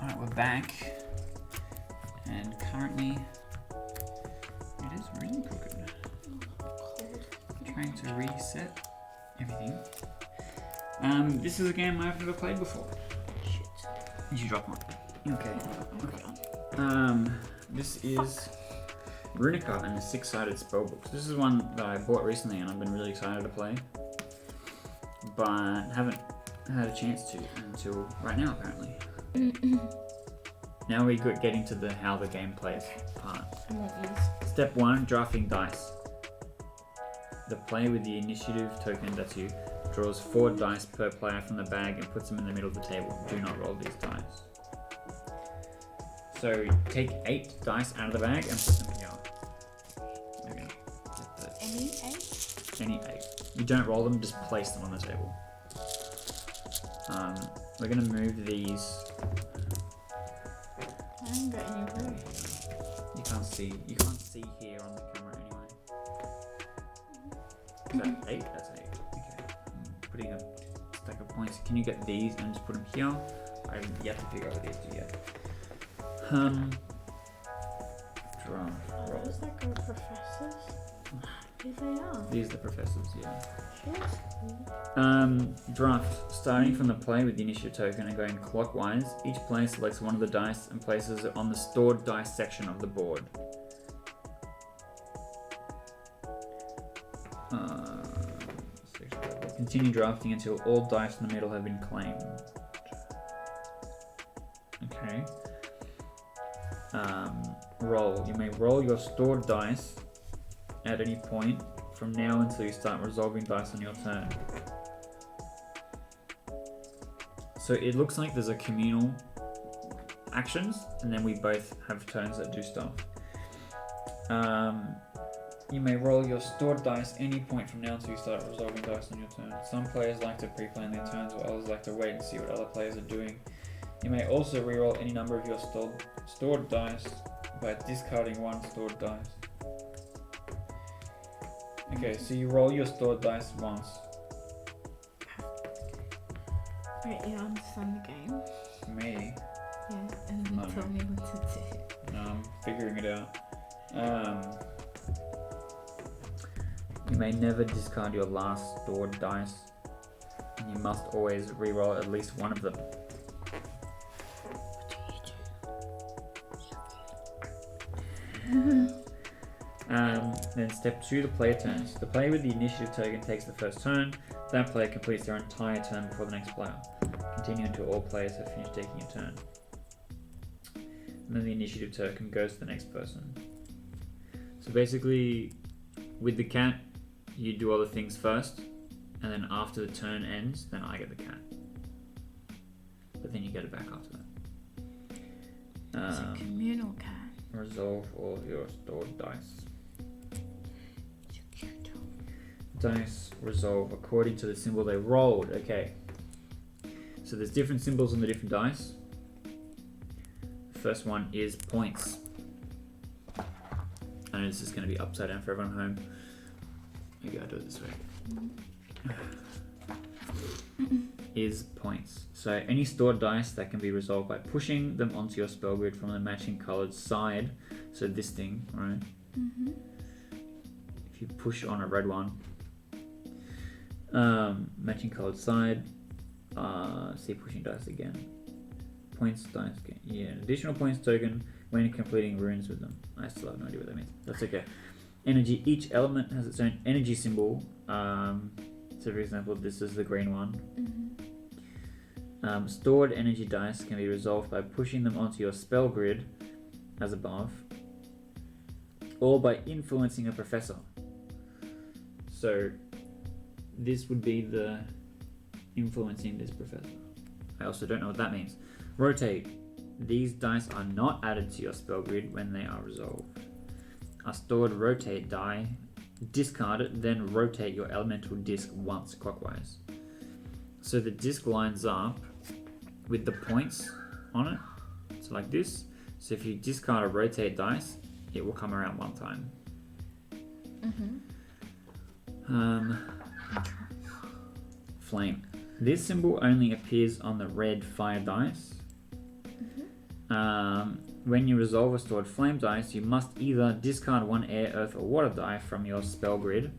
Alright, we're back. And currently, it is really crooked. I'm trying to reset everything. This is a game I've never played before. Shit. Did you drop one? Okay. This is Runika and the Six-sided Spellbooks. This is one that I bought recently and I've been really excited to play, but haven't had a chance to until right now, apparently. Now we got getting to the how the game plays part. Step 1, drafting dice. The player with the initiative token, that's you, draws 4 dice per player from the bag and puts them in the middle of the table. Do not roll these dice. So take 8 dice out of the bag and put them here. Okay. Any 8? Any 8. You don't roll them, just place them on the table. We're gonna move these. I haven't got any room. You can't see here on the camera anyway. Is that 8? That's 8. Okay. I'm putting a stack of points. Can you get these and just put them here? I haven't yet to figure out what these do yet. Draw. Roll. Those like our professors? Here they are. These are the professors, yeah. Yes. Draft. Starting from the player with the initiative token and going clockwise, each player selects one of the dice and places it on the stored dice section of the board. Continue drafting until all dice in the middle have been claimed. Okay. Roll. You may roll your stored dice at any point from now until you start resolving dice on your turn. So it looks like there's a communal actions, and then we both have turns that do stuff. You may roll your stored dice any point from now until you start resolving dice on your turn. Some players like to pre-plan their turns, while others like to wait and see what other players are doing. You may also re-roll any number of your stored dice by discarding 1 stored dice. Okay, so you roll your stored dice once. Wait, you understand the game? Me? Yeah, and then tell me what to do. No, I'm figuring it out. You may never discard your last stored dice, and you must always re-roll at least one of them. Then step 2, the player turns. The player with the initiative token takes the first turn. That player completes their entire turn before the next player. Continue until all players have finished taking a turn. And then the initiative token goes to the next person. So basically, with the cat, you do all the things first, and then after the turn ends, then I get the cat. But then you get it back after that. It's a communal cat. Resolve all your stored dice. Dice resolve according to the symbol they rolled. Okay. So there's different symbols on the different dice. The first one is points. I know this is going to be upside down for everyone at home. Maybe I'll do it this way. Is points. So any stored dice that can be resolved by pushing them onto your spell grid from the matching coloured side. So this thing, right? Mm-hmm. If you push on a red one, matching coloured side, see pushing dice again. Points dice again. Yeah, an additional points token when completing runes with them. I still have no idea what that means. That's okay. Energy. Each element has its own energy symbol. So for example, this is the green one. Mm-hmm. Stored energy dice can be resolved by pushing them onto your spell grid, as above, or by influencing a professor. So this would be the influencing this professor. I also don't know what that means. Rotate. These dice are not added to your spell grid when they are resolved. A stored rotate die, discard it, then rotate your elemental disc once clockwise. So the disc lines up with the points on it, so like this. So if you discard a rotate dice, it will come around one time. Flame. This symbol only appears on the red fire dice. When you resolve a stored flame dice, you must either discard one air, earth, or water die from your spell grid,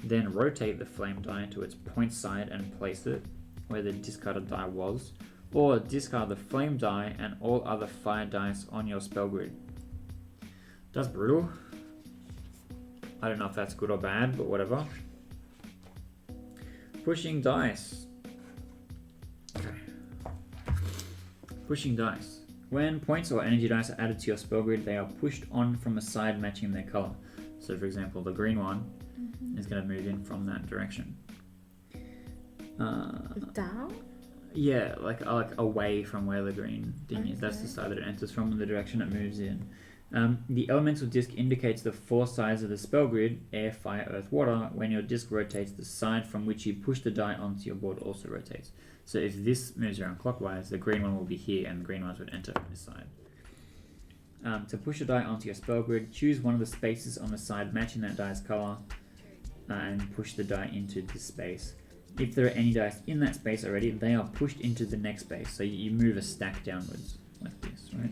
then rotate the flame die to its point side and place it where the discarded die was, or discard the flame die and all other fire dice on your spell grid. That's brutal. I don't know if that's good or bad, but whatever. Pushing dice. Okay. Pushing dice. When points or energy dice are added to your spell grid, they are pushed on from a side matching their color. So, for example, the green one is going to move in from that direction. Down? Yeah, like away from where the green thing is. That's the side that it enters from, and the direction it moves in. The elemental disc indicates the 4 sides of the spell grid: air, fire, earth, water. When your disc rotates, the side from which you push the die onto your board also rotates. So if this moves around clockwise, the green one will be here, and the green ones would enter from this side. To push a die onto your spell grid, choose one of the spaces on the side matching that die's color, and push the die into this space. If there are any dice in that space already, they are pushed into the next space. So you move a stack downwards like this, right?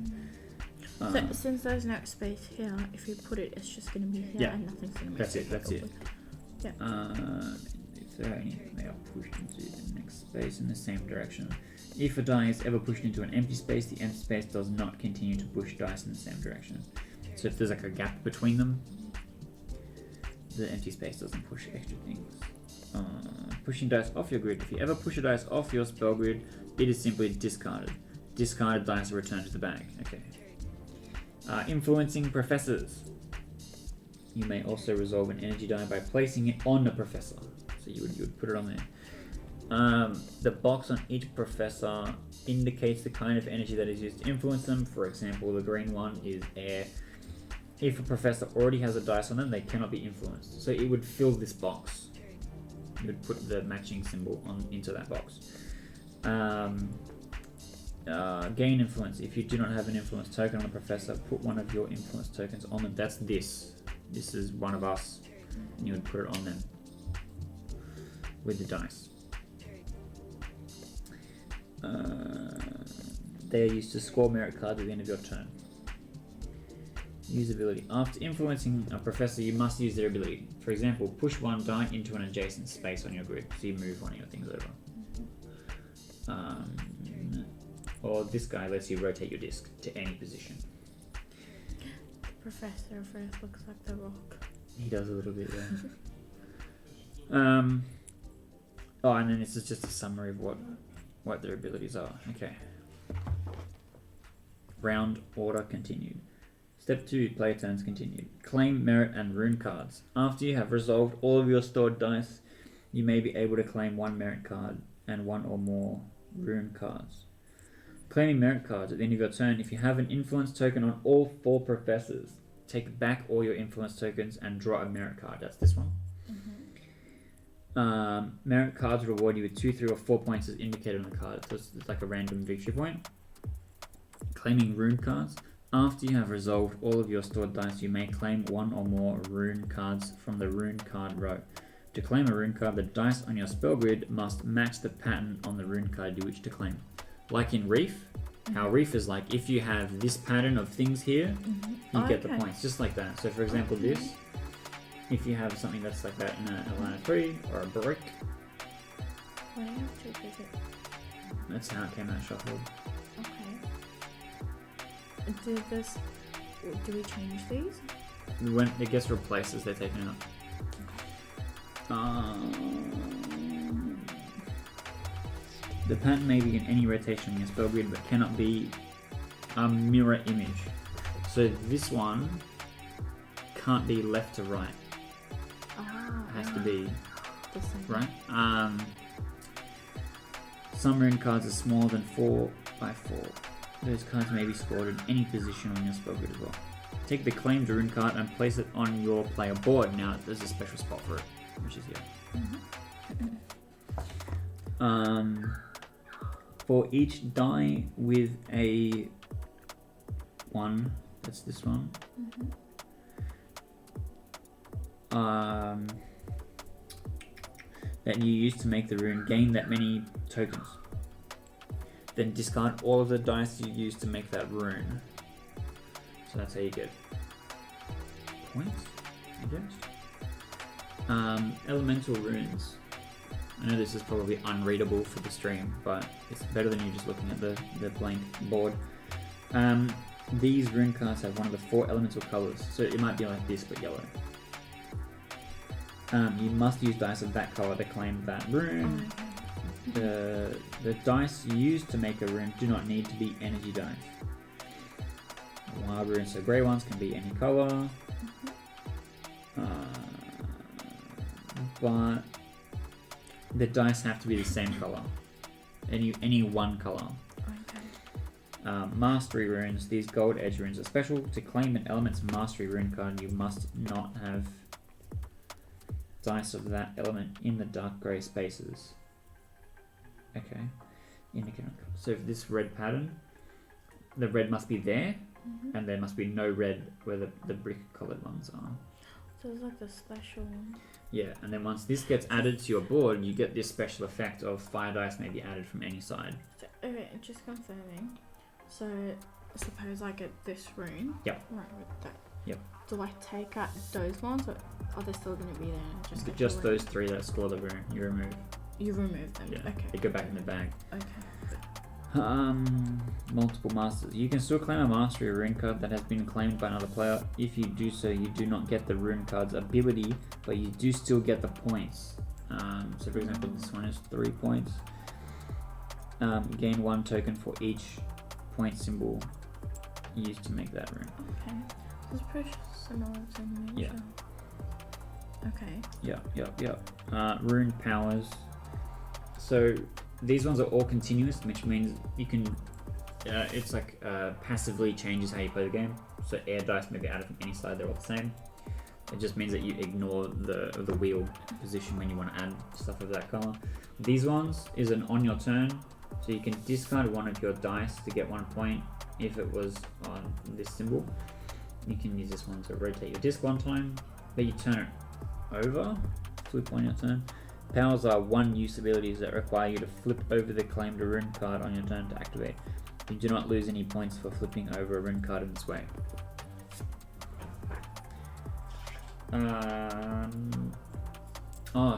So since there's no space here, if you put it, it's just going to be here and nothing's going to be. That's it. Yeah. If there are any, they are pushed into the next space in the same direction. If a die is ever pushed into an empty space, the empty space does not continue to push dice in the same direction. So if there's like a gap between them, the empty space doesn't push extra things. Pushing dice off your grid. If you ever push a dice off your spell grid, it is simply discarded. Discarded dice are returned to the bag. Okay. Influencing professors. You may also resolve an energy die by placing it on a professor. So you would put it on there. The box on each professor indicates the kind of energy that is used to influence them. For example, the green one is air. If a professor already has a dice on them, they cannot be influenced. So it would fill this box. You would put the matching symbol into that box. Gain influence. If you do not have an influence token on a professor, put one of your influence tokens on them. That's this. This is one of us. And you would put it on them with the dice. They are used to score merit cards at the end of your turn. Usability. After influencing a professor, you must use their ability. For example, push one die into an adjacent space on your grid, so you move one of your things over. Or this guy lets you rotate your disc to any position. The professor first looks like the Rock. He does a little bit, yeah. Oh, and then this is just a summary of what their abilities are. Okay. Round order continued. Step 2, player turns continued. Claim merit and rune cards. After you have resolved all of your stored dice, you may be able to claim 1 merit card and 1 or more rune cards. Claiming merit cards at the end of your turn. If you have an influence token on all 4 professors, take back all your influence tokens and draw a merit card. That's this one. Merit cards reward you with 2, 3, or 4 points as indicated on the card. So it's like a random victory point. Claiming rune cards. After you have resolved all of your stored dice, you may claim 1 or more rune cards from the rune card row. To claim a rune card, the dice on your spell grid must match the pattern on the rune card you wish to claim. Like in Reef, how Reef is like, if you have this pattern of things here, you get the points, just like that. So for example, this, if you have something that's like that in a line of 3 or a brick, that's how it came out shuffled. Do we change these? When it gets replaced as they're taken out. The pattern may be in any rotation on your spell grid, but cannot be a mirror image. So this one can't be left to right. It has to be right. Some rune cards are smaller than 4 by 4. Those cards may be scored in any position on your spell grid as well. Take the claimed rune card and place it on your player board. Now there's a special spot for it, which is here. For each die with a 1, that's this one. That you use to make the rune, gain that many tokens. then discard all of the dice you used to make that rune. So that's how you get points, I guess. Elemental runes. I know this is probably unreadable for the stream, but it's better than you just looking at the blank board. These rune cards have one of the 4 elemental colors, so it might be like this but yellow. You must use dice of that color to claim that rune. The dice used to make a rune do not need to be energy dice. Wild runes, so grey ones, can be any color. But the dice have to be the same color. Any one color. Mastery runes. These gold edge runes are special. To claim an element's mastery rune card, you must not have dice of that element in the dark grey spaces. Okay. Indicator. So if this red pattern, the red must be there, and there must be no red where the brick coloured ones are. So it's like the special one. Yeah, and then once this gets added to your board, you get this special effect of fire dice may be added from any side. So, okay, just confirming. So suppose I get this rune. Yep. Right, with that. Yep. Do I take out those ones, or are they still going to be there? And Just those 3 that score the rune, you remove. You remove them. Yeah. Okay. They go back in the bag. Okay. Multiple masters. You can still claim a mastery rune card that has been claimed by another player. If you do so, you do not get the rune card's ability, but you do still get the points. So for example, this one is 3 points. Gain 1 token for each point symbol used to make that rune. Okay. It's pretty similar to nature. Yeah. Okay. Yeah. Rune powers. So these ones are all continuous, which means you can. It's like passively changes how you play the game. So air dice may be added from any side; they're all the same. It just means that you ignore the wheel position when you want to add stuff of that color. These ones is an on your turn, so you can discard one of your dice to get 1 point if it was on this symbol. You can use this one to rotate your disc 1 time, but you turn it over, flip on your turn. Powers are one-use abilities that require you to flip over the claimed rune card on your turn to activate. You do not lose any points for flipping over a rune card in this way.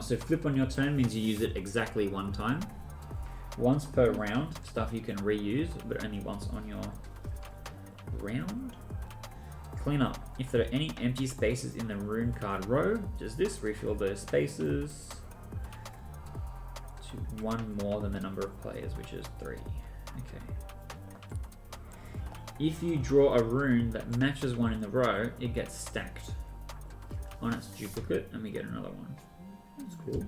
So flip on your turn means you use it exactly 1 time. Once per round, stuff you can reuse, but only once on your round. Clean up. If there are any empty spaces in the rune card row, just this, refill those spaces to 1 more than the number of players, which is 3. Okay. If you draw a rune that matches one in the row, it gets stacked on its duplicate, and we get another one. That's cool.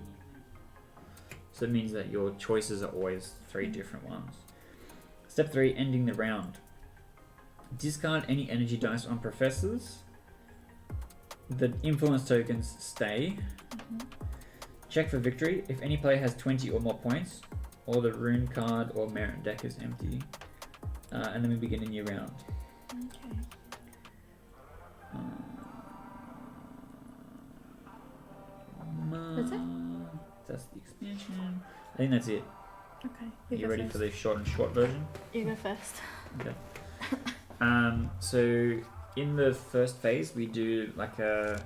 So it means that your choices are always 3 different ones. Step 3, ending the round. Discard any energy dice on professors. The influence tokens stay. Check for victory. If any player has 20 or more points, or the rune card or merit deck is empty. And then we begin a new round. Okay. That's it? That's the expansion. I think that's it. Okay. Are you ready for the short version? You go first. Okay. So in the first phase, we do like a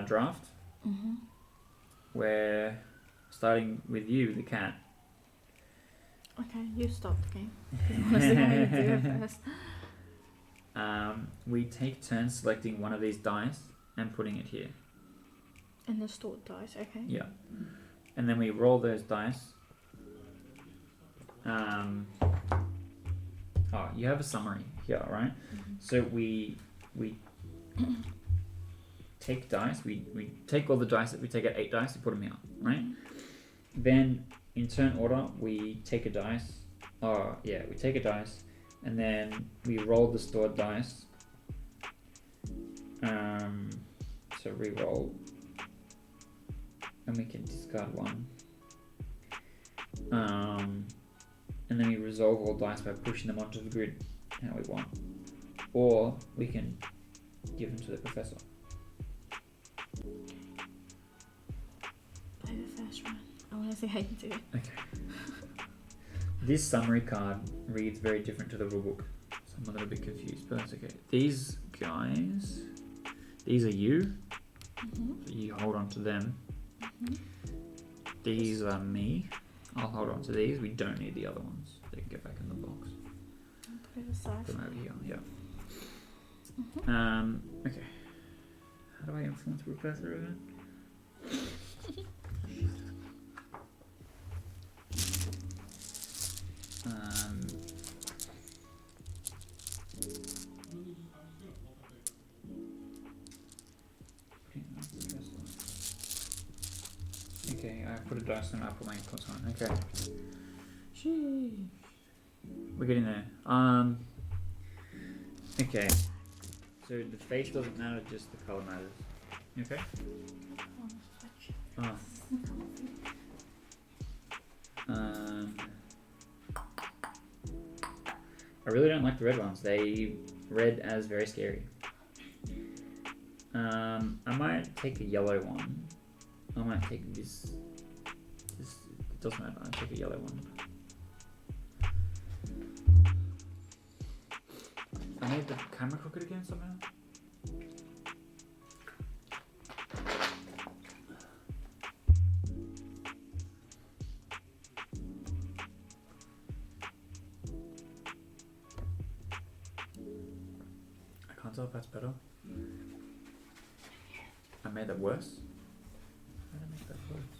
draft. Where starting with you, the cat. Okay, you start the game. Honestly, how you do it first. We take turns selecting one of these dice and putting it here. And the stored dice, okay. Yeah. And then we roll those dice. You have a summary here, right? So we take dice. We take all the dice that we take at 8 dice. We put them here, right? Then in turn order, we take a dice. We take a dice, and then we roll the stored dice. So re-roll, and we can discard 1. And then we resolve all dice by pushing them onto the grid how we want, or we can give them to the professor. Play the first round. I want to see how you do it. Okay. This summary card reads very different to the rulebook. So I'm a little bit confused, but that's okay. These guys, these are you. So you hold on to them. These are me. I'll hold on to these. We don't need the other ones. They can get back in the box. Put it aside. Put them over here. Yeah. Okay. How do I influence Professor again? Okay, I put a dice and I put my inputs on. Okay. Sheesh. We're getting there. Okay. So the face doesn't matter, just the color matters. Okay? I really don't like the red ones. They read as very scary. I might take a yellow one. I might take this. It doesn't matter. I'll take a yellow one. I made the camera crooked again somehow. I can't tell if that's better. I made that worse. How did I make that worse?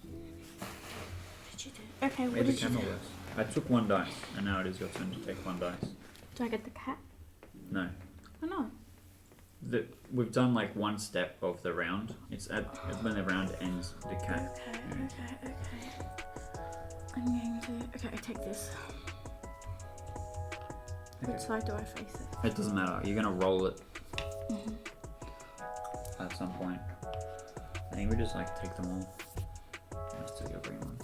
Did you do? Okay, I what made the did you camera do? worse. I took one dice, and now it is your turn to take one dice. Do I get the cat? No. Oh no. We've done like one step of the round. It's when the round ends, the cat. Okay. I'm going to. Okay, I take this. Okay. Which side do I face it? It doesn't matter. You're gonna roll it at some point. I think we just like take them all. Let's take your green one.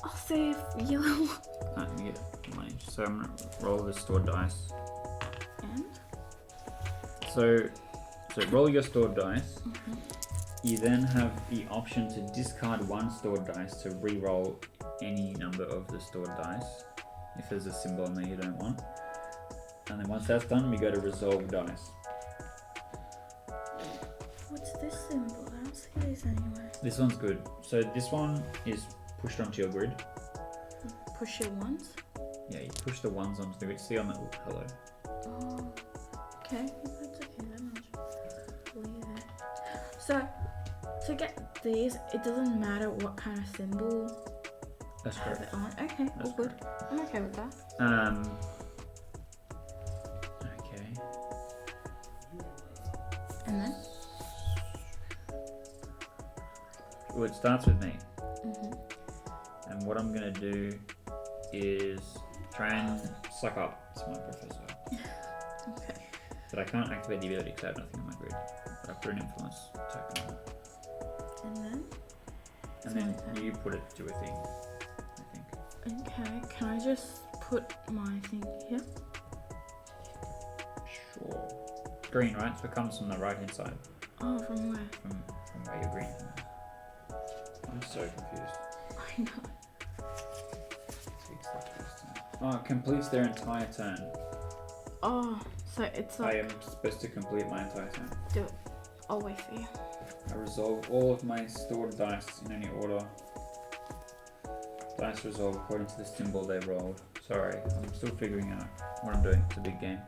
I'll save yellow. Let me get money. So I'm gonna roll the stored dice. And? So roll your stored dice. You then have the option to discard one stored dice to re-roll any number of the stored dice. If there's a symbol in there you don't want. And then once that's done, we go to resolve dice. What's this symbol? I don't see these anywhere. This one's good. So this one is pushed onto your grid. Push your ones? Yeah, you push the ones onto the grid. See on that hello. Oh, okay. That's okay. Then I'll just leave it. So, to get these, it doesn't matter what kind of symbol That's have correct. it on. Okay, That's all good. I'm okay with that. Okay. And then? Well, it starts with me. And what I'm gonna do is try and suck up to my professor. Okay. But I can't activate the ability because I have nothing on my grid. But I put an influence token on it. And then? And then you put it to a thing, I think. Okay, can I just put my thing here? Sure. Green, right? So it comes from the right hand side. Oh, from where? From where your green is. I'm so confused. I know. Oh, it completes their entire turn. Oh, so it's I like. am supposed to complete my entire turn. Do it. I'll wait for you. I resolve all of my stored dice in any order. Dice resolve according to the symbol they rolled. Sorry, I'm still figuring out what I'm doing. It's a big game.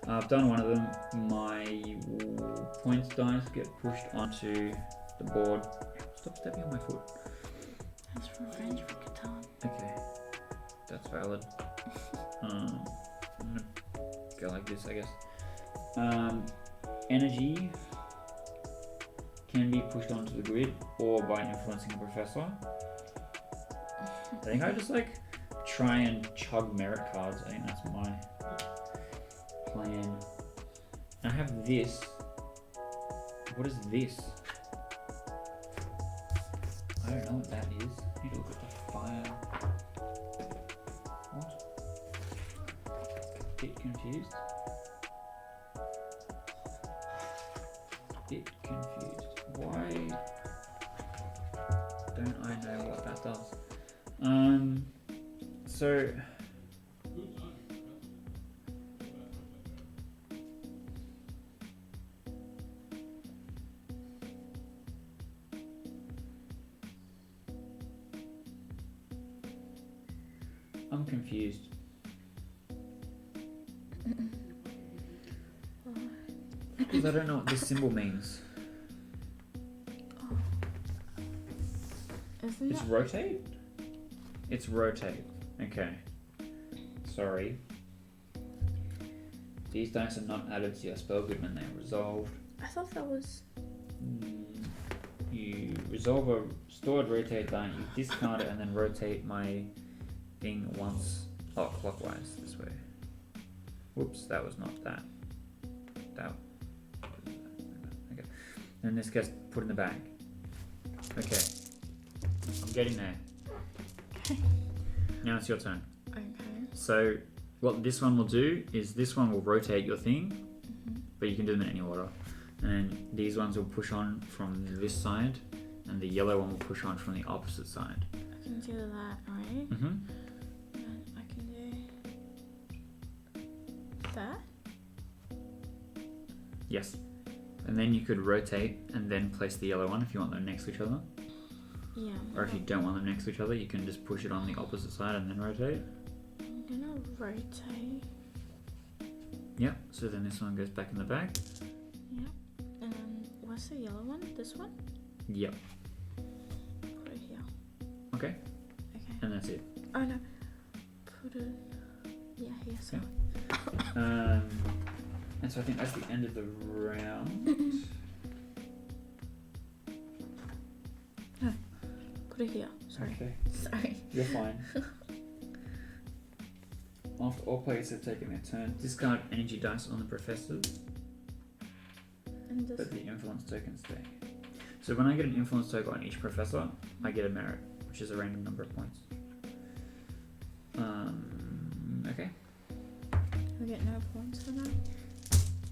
I've done one of them. My points dice get pushed onto the board. Stop stepping on my foot. That's revenge for Catan. Okay, that's valid. I'm gonna go like this, I guess. Energy can be pushed onto the grid or by influencing a professor. I think I just like try and chug merit cards. I think that's my plan. I have this. What is this? I don't know what that is. I need to look at the fire. What? Bit confused. Bit confused. Why don't I know what that does? So I'm confused. Because I don't know what this symbol means. Isn't It's it? rotate? It's rotate. Okay. Sorry. These dice are not added to your spellgrid when they're resolved. I thought that was. You resolve a stored rotate die, you discard it, and then rotate my thing once clockwise this way. Whoops, that was not that. That. Okay. And this gets put in the bag. Okay. I'm getting there. Okay. Now it's your turn. Okay. So what this one will do is this one will rotate your thing, but you can do them in any order. And then these ones will push on from this side, and the yellow one will push on from the opposite side. I can do that, right? Mm-hmm. And I can do that. Yes. And then you could rotate and then place the yellow one if you want them next to each other. Yeah. Or if you don't want them next to each other, you can just push it on the opposite side and then rotate. I'm gonna rotate. Yep. So then this one goes back in the bag. Yep. And then what's the yellow one? This one? Yep. Put it here. Okay. Okay. And that's it. Oh no. Put it. Yeah, here. So. And so I think that's the end of the round. No. Put it here. Sorry. Okay. Sorry. You're fine. After all players have taken their turn, discard energy dice on the professors, And this. but the influence tokens stay. So when I get an influence token on each professor, I get a merit, which is a random number of points. Okay. We get no points for that.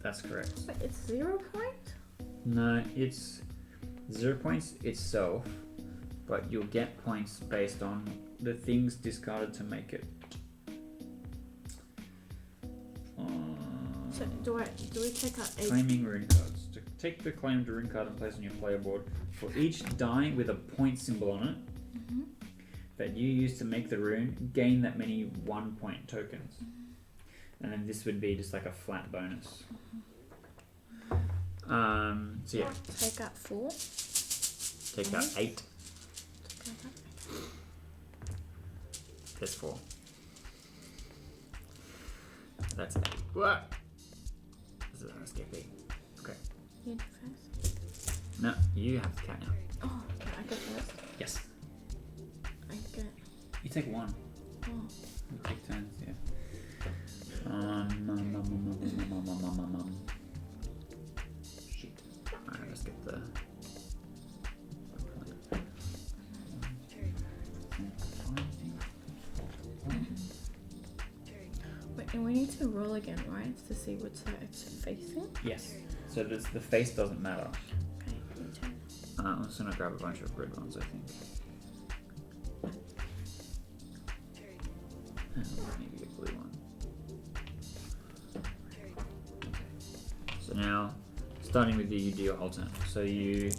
That's correct. Wait, it's 0 points? No, it's 0 points itself, but you'll get points based on the things discarded to make it. So do we take out 8? Claiming rune cards. To take the claimed rune card and place on your player board, for each die with a point symbol on it that you use to make the rune, gain that many 1 point tokens. And then this would be just like a flat bonus. So yeah, Take out 4. take out 8. Take out that. There's 4. That's 8. What? This is an escape. Okay. You do first. No, you have the cat now. Oh, okay, I go first. Yes. I get. You take 1. Oh. You take turns, yeah. Shit. Alright, let's get the. Wait, and we need to roll again, right? To see which side it's facing? Yes. So the face doesn't matter. Okay, your turn. I'm just gonna grab a bunch of red ones, I think. And maybe a blue one. So now, starting with you, you do your whole turn. So you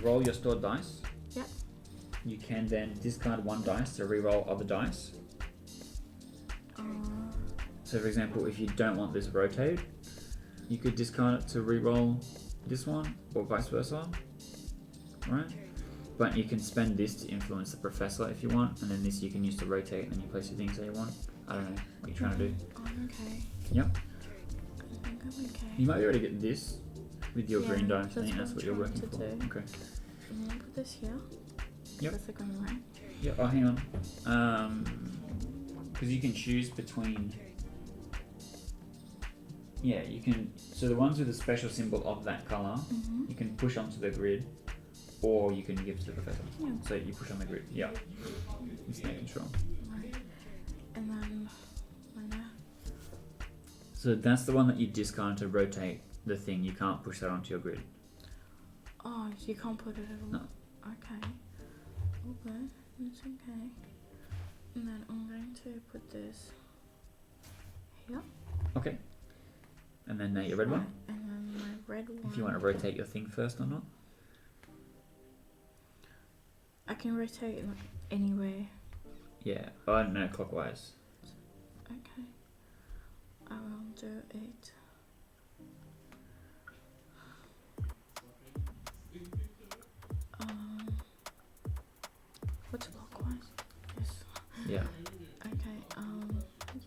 roll your stored dice. Yep. You can then discard 1 dice to re-roll other dice. So for example, if you don't want this rotate, you could discard it to re-roll this one, or vice versa, right? But you can spend this to influence the professor if you want, and then this you can use to rotate, and then you place your things that you want. I don't know what you're trying to do. Oh, okay. Yep. I think I'm okay. You might be able to get this with your Yeah, green dice. I that's think what that's I'm what you're trying working to for. do. Okay. And then put this here. Yep. That's going right. Yeah. Oh, hang on. Because you can choose between. Yeah, you can. So the ones with a special symbol of that color, you can push onto the grid, or you can give to the professor. Yeah. So you push on the grid. Yeah. Just making sure. Right. And then minor. So that's the one that you discard to rotate the thing. You can't push that onto your grid. Oh, you can't put it at all. No. Okay. Okay. It's okay. And then I'm going to put this here. Okay. And then your red one. And then my red one. If you want to rotate your thing first or not. I can rotate it anywhere. Yeah. Oh no, clockwise. Okay. I will do it. What's clockwise? Yes. Yeah. Okay.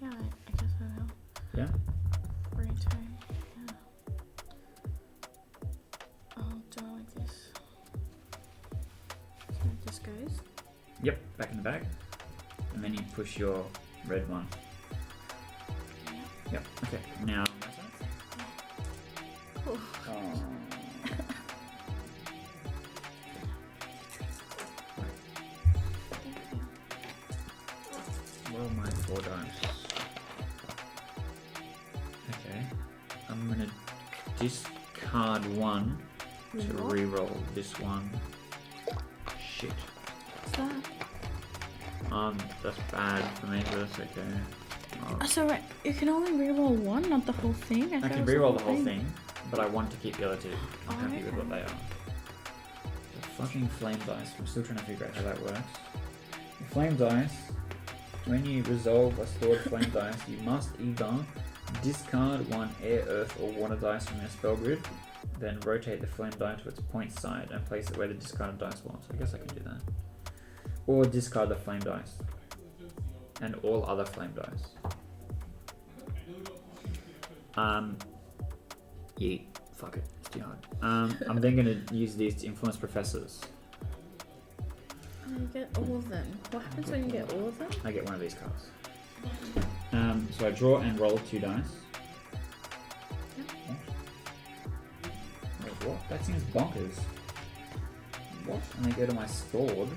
Yeah. I guess I will. Yeah. Rotate. Yeah. I'll do it like this. So this goes. Yep. Back in the bag. And then you push your red one. Yep. Okay. Now. Oh. Roll my 4 dice. Okay. I'm gonna discard 1 to re-roll this one. Shit. What's that? That's bad for me, but that's okay. So right, you can only reroll one, not the whole thing. I can re-roll the whole thing, but I want to keep the other 2. I'm happy with okay. what they are. The fucking flame dice. I'm still trying to figure out how that works. The flame dice. When you resolve a stored flame dice, you must either discard 1 air, earth, or water dice from your spell grid, then rotate the flame die to its point side and place it where the discarded dice was. I guess I can do that. Or discard the flame dice and all other flame dice. Yeah, fuck it, it's too hard. I'm then going to use these to influence professors. You get all of them. What happens when you get all of them? I get one of these cards. So I draw and roll 2 dice. Yep. Wait, what? That seems bonkers. What? And I go to my stored.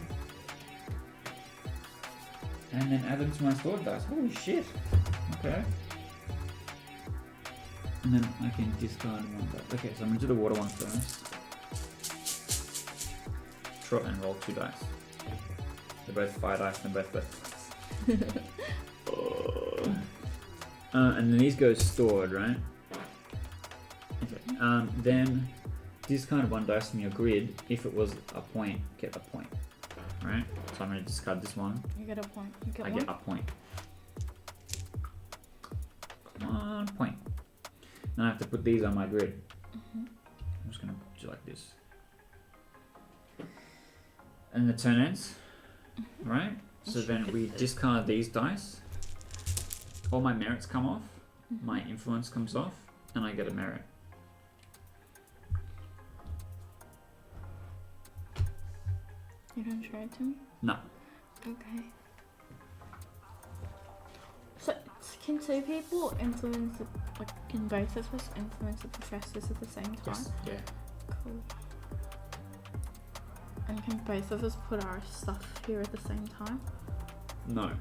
And then add them to my stored dice. Holy shit. Okay. And then I can discard 1 dice. Okay, so I'm going to do the water one first. Draw and roll 2 dice. They're both fire dice and both and then these go stored, right? Okay. Then discard 1 dice from your grid. If it was a point, get a point. Right? So I'm going to discard this one. You get a point. You get I one? get a point. 1 point. Now I have to put these on my grid. I'm just going to do like this. And the turn ends. Right? So then we discard these dice. All my merits come off. My influence comes off. And I get a merit. You don't show it to me? No. Okay. So can 2 people influence can both of us influence the professors at the same time? Yes. Yeah. Cool. And can both of us put our stuff here at the same time? No. Okay.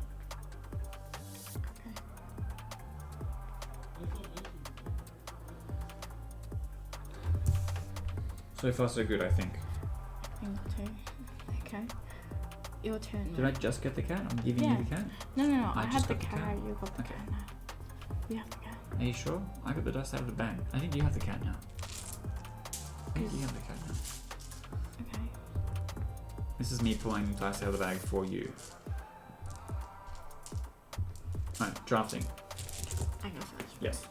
So far so good, I think. I think too. Okay. Your turn. Did I just get the cat? I'm giving you the cat? No. I just have the got the cat. cat. You got the Okay. cat now. You have the cat. Are you sure? I got the dice out of the bag. I think you have the cat now. I think you have the cat now. Okay. This is me pulling dice out of the bag for you. Right, drafting. I guess that's Yes.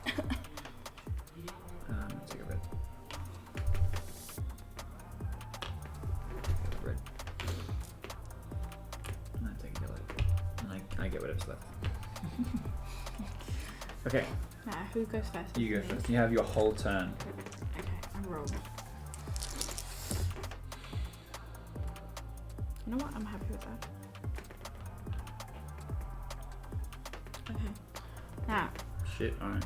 Take a red. Take a red. And I take a yellow. And I get whatever's left. Okay, Nah, who goes first? you go first. You have your whole turn. Okay, I roll. You know what? I'm happy with that. Okay. Now. Shit, alright.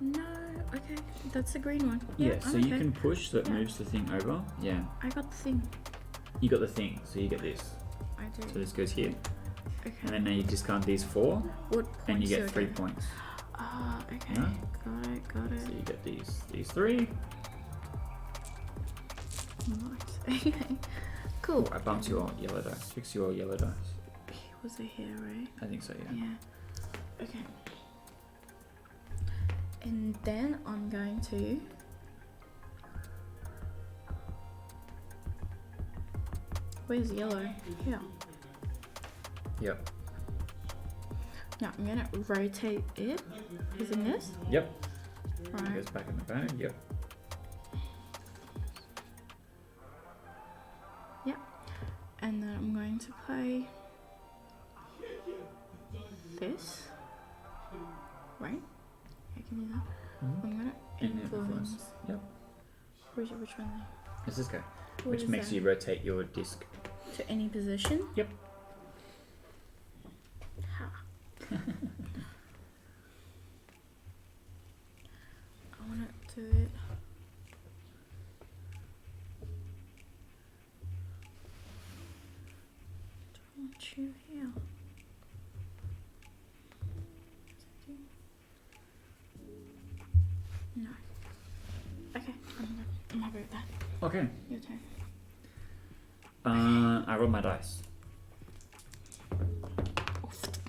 No. Okay. That's the green one. Yeah, so I'm you okay. can push so it Yeah. moves the thing over. Yeah. I got the thing. You got the thing, so you get this. I do. So this goes here. Okay. And then now you discard these 4 What and you points do get I 3 points. Ah, okay. Yeah. Got it. So you get these 3. Nice. Okay. Cool. I bumped your yellow dice. Fix your yellow dice. Was it here, right? I think so, yeah. Yeah. Okay. And then I'm going to where's yellow? Here. Yep. Now I'm gonna rotate it. Is in this? Yep. It Right. goes back in the bag. Yep. And then I'm going to play this. Right? I can do that. Mhm. I'm gonna And influence. Yep. Which one? It's this guy, What which is makes that? you rotate your disc. To any position? Yep. Ha. I want to do it. Do I want you here? No. Okay, I'm happy with that. Okay. Your turn. I rolled my dice.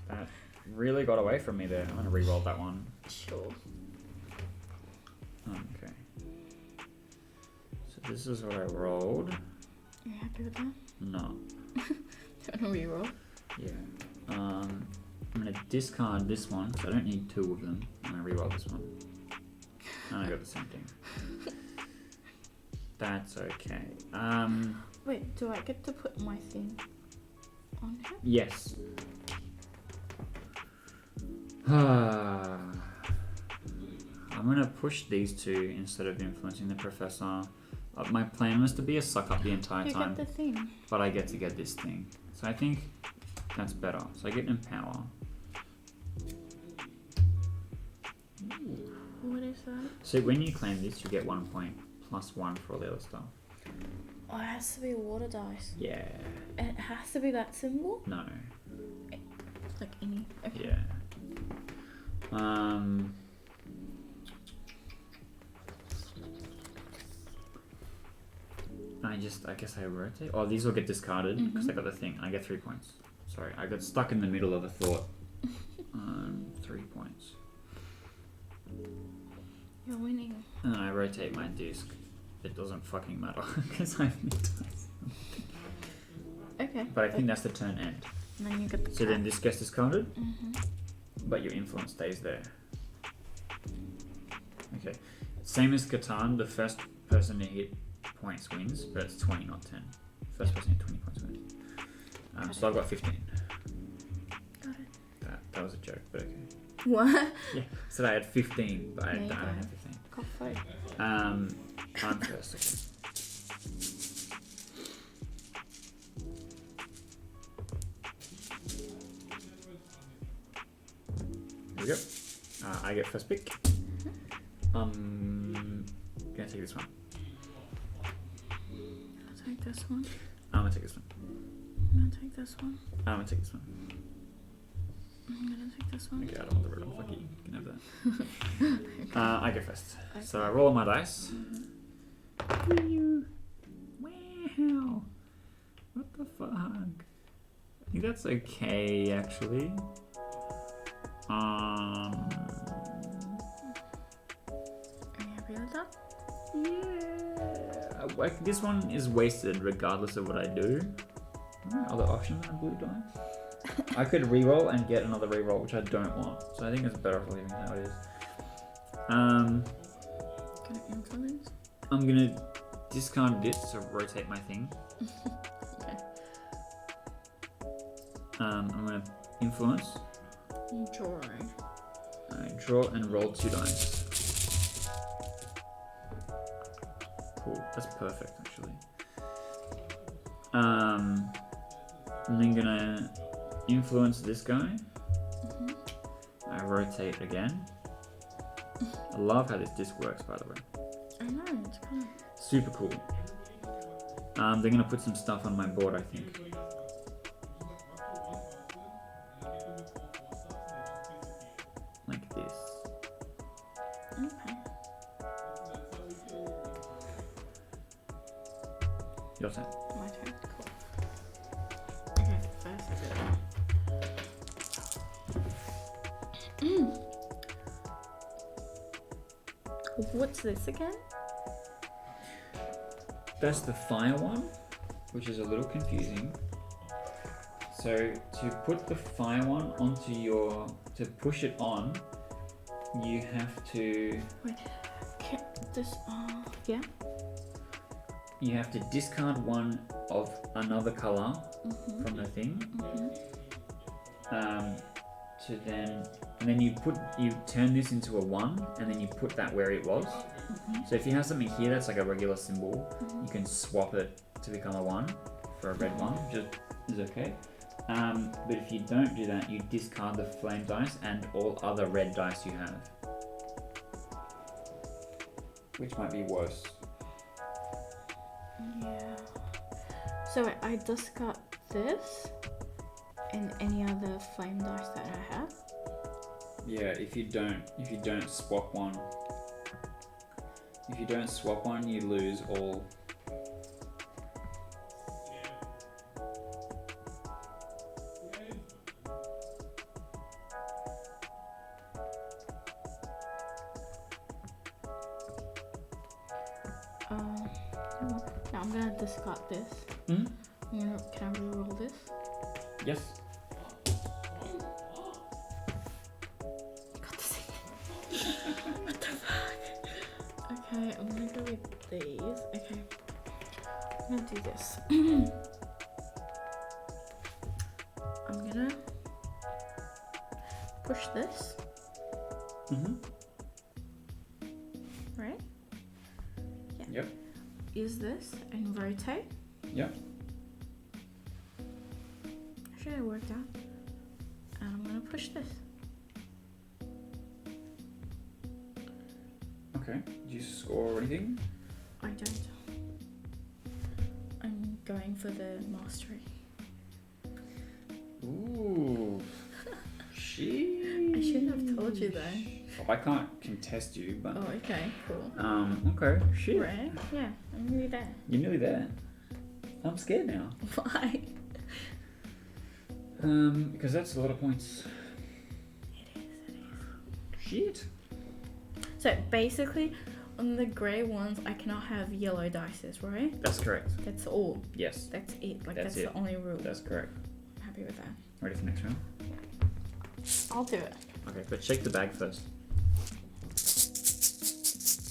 That really got away from me there. I'm gonna re-roll that one. Sure. Okay. So this is what I rolled. Are you happy with that? No. Do you want to reroll? Yeah. I'm gonna discard this one, so I don't need two of them. I'm gonna re-roll this one. And I got the same thing. That's okay. Wait, do I get to put my thing on here? Yes. I'm gonna push these two instead of influencing the professor. My plan was to be a suck up the entire You time, get the thing. but I get to get this thing. So I think that's better. So I get empower. What is that? So when you claim this, you get 1 point plus 1 for all the other stuff. Oh, it has to be water dice. Yeah. And it has to be that symbol? No. Like any. Okay. Yeah. I guess I rotate. Oh, these will get discarded because I got the thing. I get 3 points. Sorry, I got stuck in the middle of a thought. 3 points. You're winning. And I rotate my disc. It doesn't fucking matter because I have dice. Okay. But I think that's the turn end. And then you get the So then this gets discarded, Mm-hmm. but your influence stays there. Okay. Same as Catan, the first person to hit points wins, but it's 20, not 10. First person to hit 20 points wins. So I've got 15. Got it. That was a joke, but okay. What? Yeah. So I had 15, but I There don't you have go. 15. Got five. I'm first, okay. Here we go. I get first pick. Gonna take this one. I'll take this one. I'm gonna take this one. I'm gonna take this one. I'm gonna take this one. I'm gonna take this one. Okay, I don't want the red one. Fuck you. You can have that. I go first. So I roll my dice. Wow. What the fuck? I think that's okay, actually. Are you happy with that? Yeah. Like, this one is wasted regardless of what I do. Other options on blue dice. I could re-roll and get another re-roll, which I don't want. So I think it's better for leaving it how it is. Can I influence? I'm gonna discard this to rotate my thing. Okay. I'm gonna influence. You draw. I draw and roll 2 dice. Cool, that's perfect actually. I'm then gonna influence this guy. I rotate again. I love how this disc works, by the way. I know, it's kind of. Super cool. They're gonna put some stuff on my board, I think. Like this. Okay. Your turn. My turn. Cool. Okay, first I do. What's this again? That's the fire one, which is a little confusing. So to put the fire one onto to push it on, you have to... Wait, this, yeah? You have to discard one of another colour from the thing. And then you turn this into a 1, and then you put that where it was. So if you have something here that's like a regular symbol, you can swap it to become a 1 for a red one, which is okay. But if you don't do that, you discard the flame dice and all other red dice you have, which might be worse. Yeah. So wait, I discard this and any other flame dice that I have. Yeah, if you don't swap one. If you don't swap one, you lose all. No, I'm gonna discard this. Hmm? Can I reroll this? Yes. Got the same. What the fuck? Okay, I'm gonna go with these. Okay. I'm gonna do this. I'm gonna push this. Right? Yeah. Yep. Use this and rotate. Yep. Actually, it worked out. And I'm gonna push this. Okay. Did you score anything? I don't. I'm going for the mastery. Ooh. Sheesh. I shouldn't have told you though. I can't contest you, but... Oh, okay, cool. Okay. Shit. Right? Yeah, I'm nearly there. You're nearly there. I'm scared now. Why? Because that's a lot of points. It is. Shit. So basically, on the grey ones, I cannot have yellow dices, right? That's correct. That's all. Yes. That's it. Like, That's that's it. the only rule. That's correct. I'm happy with that. Ready for next round? I'll do it. Okay, but shake the bag first.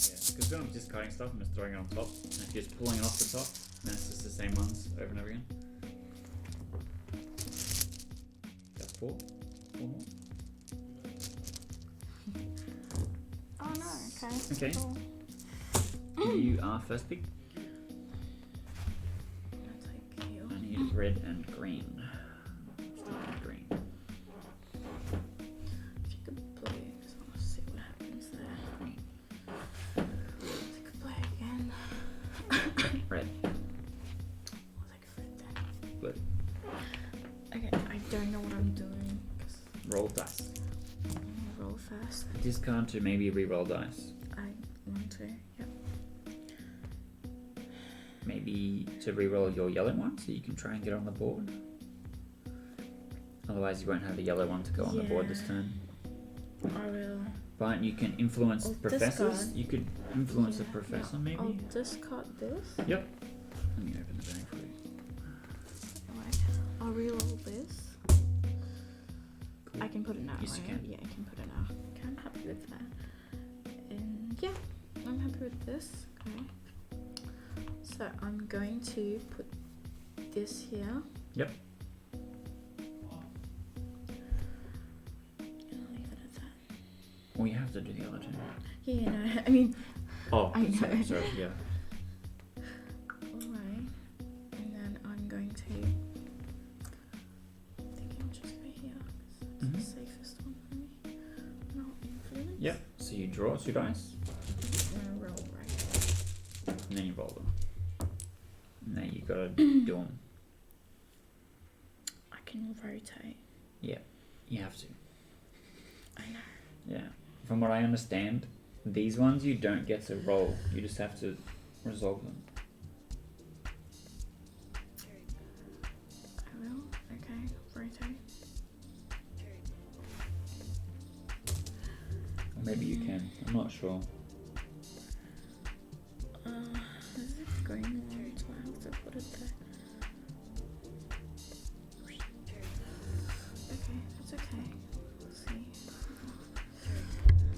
Yeah, because when I'm discarding stuff, I'm just throwing it on top. And if you're just pulling it off the top, then it's just the same ones over and over again. That's 4. 4 more. Oh no, okay. Okay. Cool. You are first pick. I'll take you. I need red and green. Start with green. Take a blue, because I want to see what happens there. Green. Take a blue again. Red. I'll take a red then. Blue. Okay, I don't know what I'm doing. Roll dice. I'm gonna roll first. Discard to maybe re-roll dice. I want to, yep. Maybe to re-roll your yellow one so you can try and get on the board. Otherwise you won't have a yellow one to go on the board this turn. I will. But you can influence I'll professors. discard. You could influence a professor maybe. I'll discard this. Yep. Let me open the bag for you. Alright. I'll reroll this. Cool. I can put it now, Yes, you right? can. Yeah, I can put it now. Okay, I'm happy with that. And yeah, I'm happy with this. Okay. So I'm going to put this here. Yep. And I'll leave it at that. Well, you have to do the other two. Yeah, no, I mean, Oh, I know. sorry, yeah. alright. And then I'm going to. I think I'll just go here because that's the safest one for me. Not influence. Yep. So you draw 2 dice, And I roll right. and then you roll them. And then you gotta do them. I can rotate. You have to. I know. Yeah. From what I understand, these ones you don't get to roll. You just have to resolve them. Maybe you can. I'm not sure. Is it green one? So I have to put it there. Okay, that's okay. Let's see.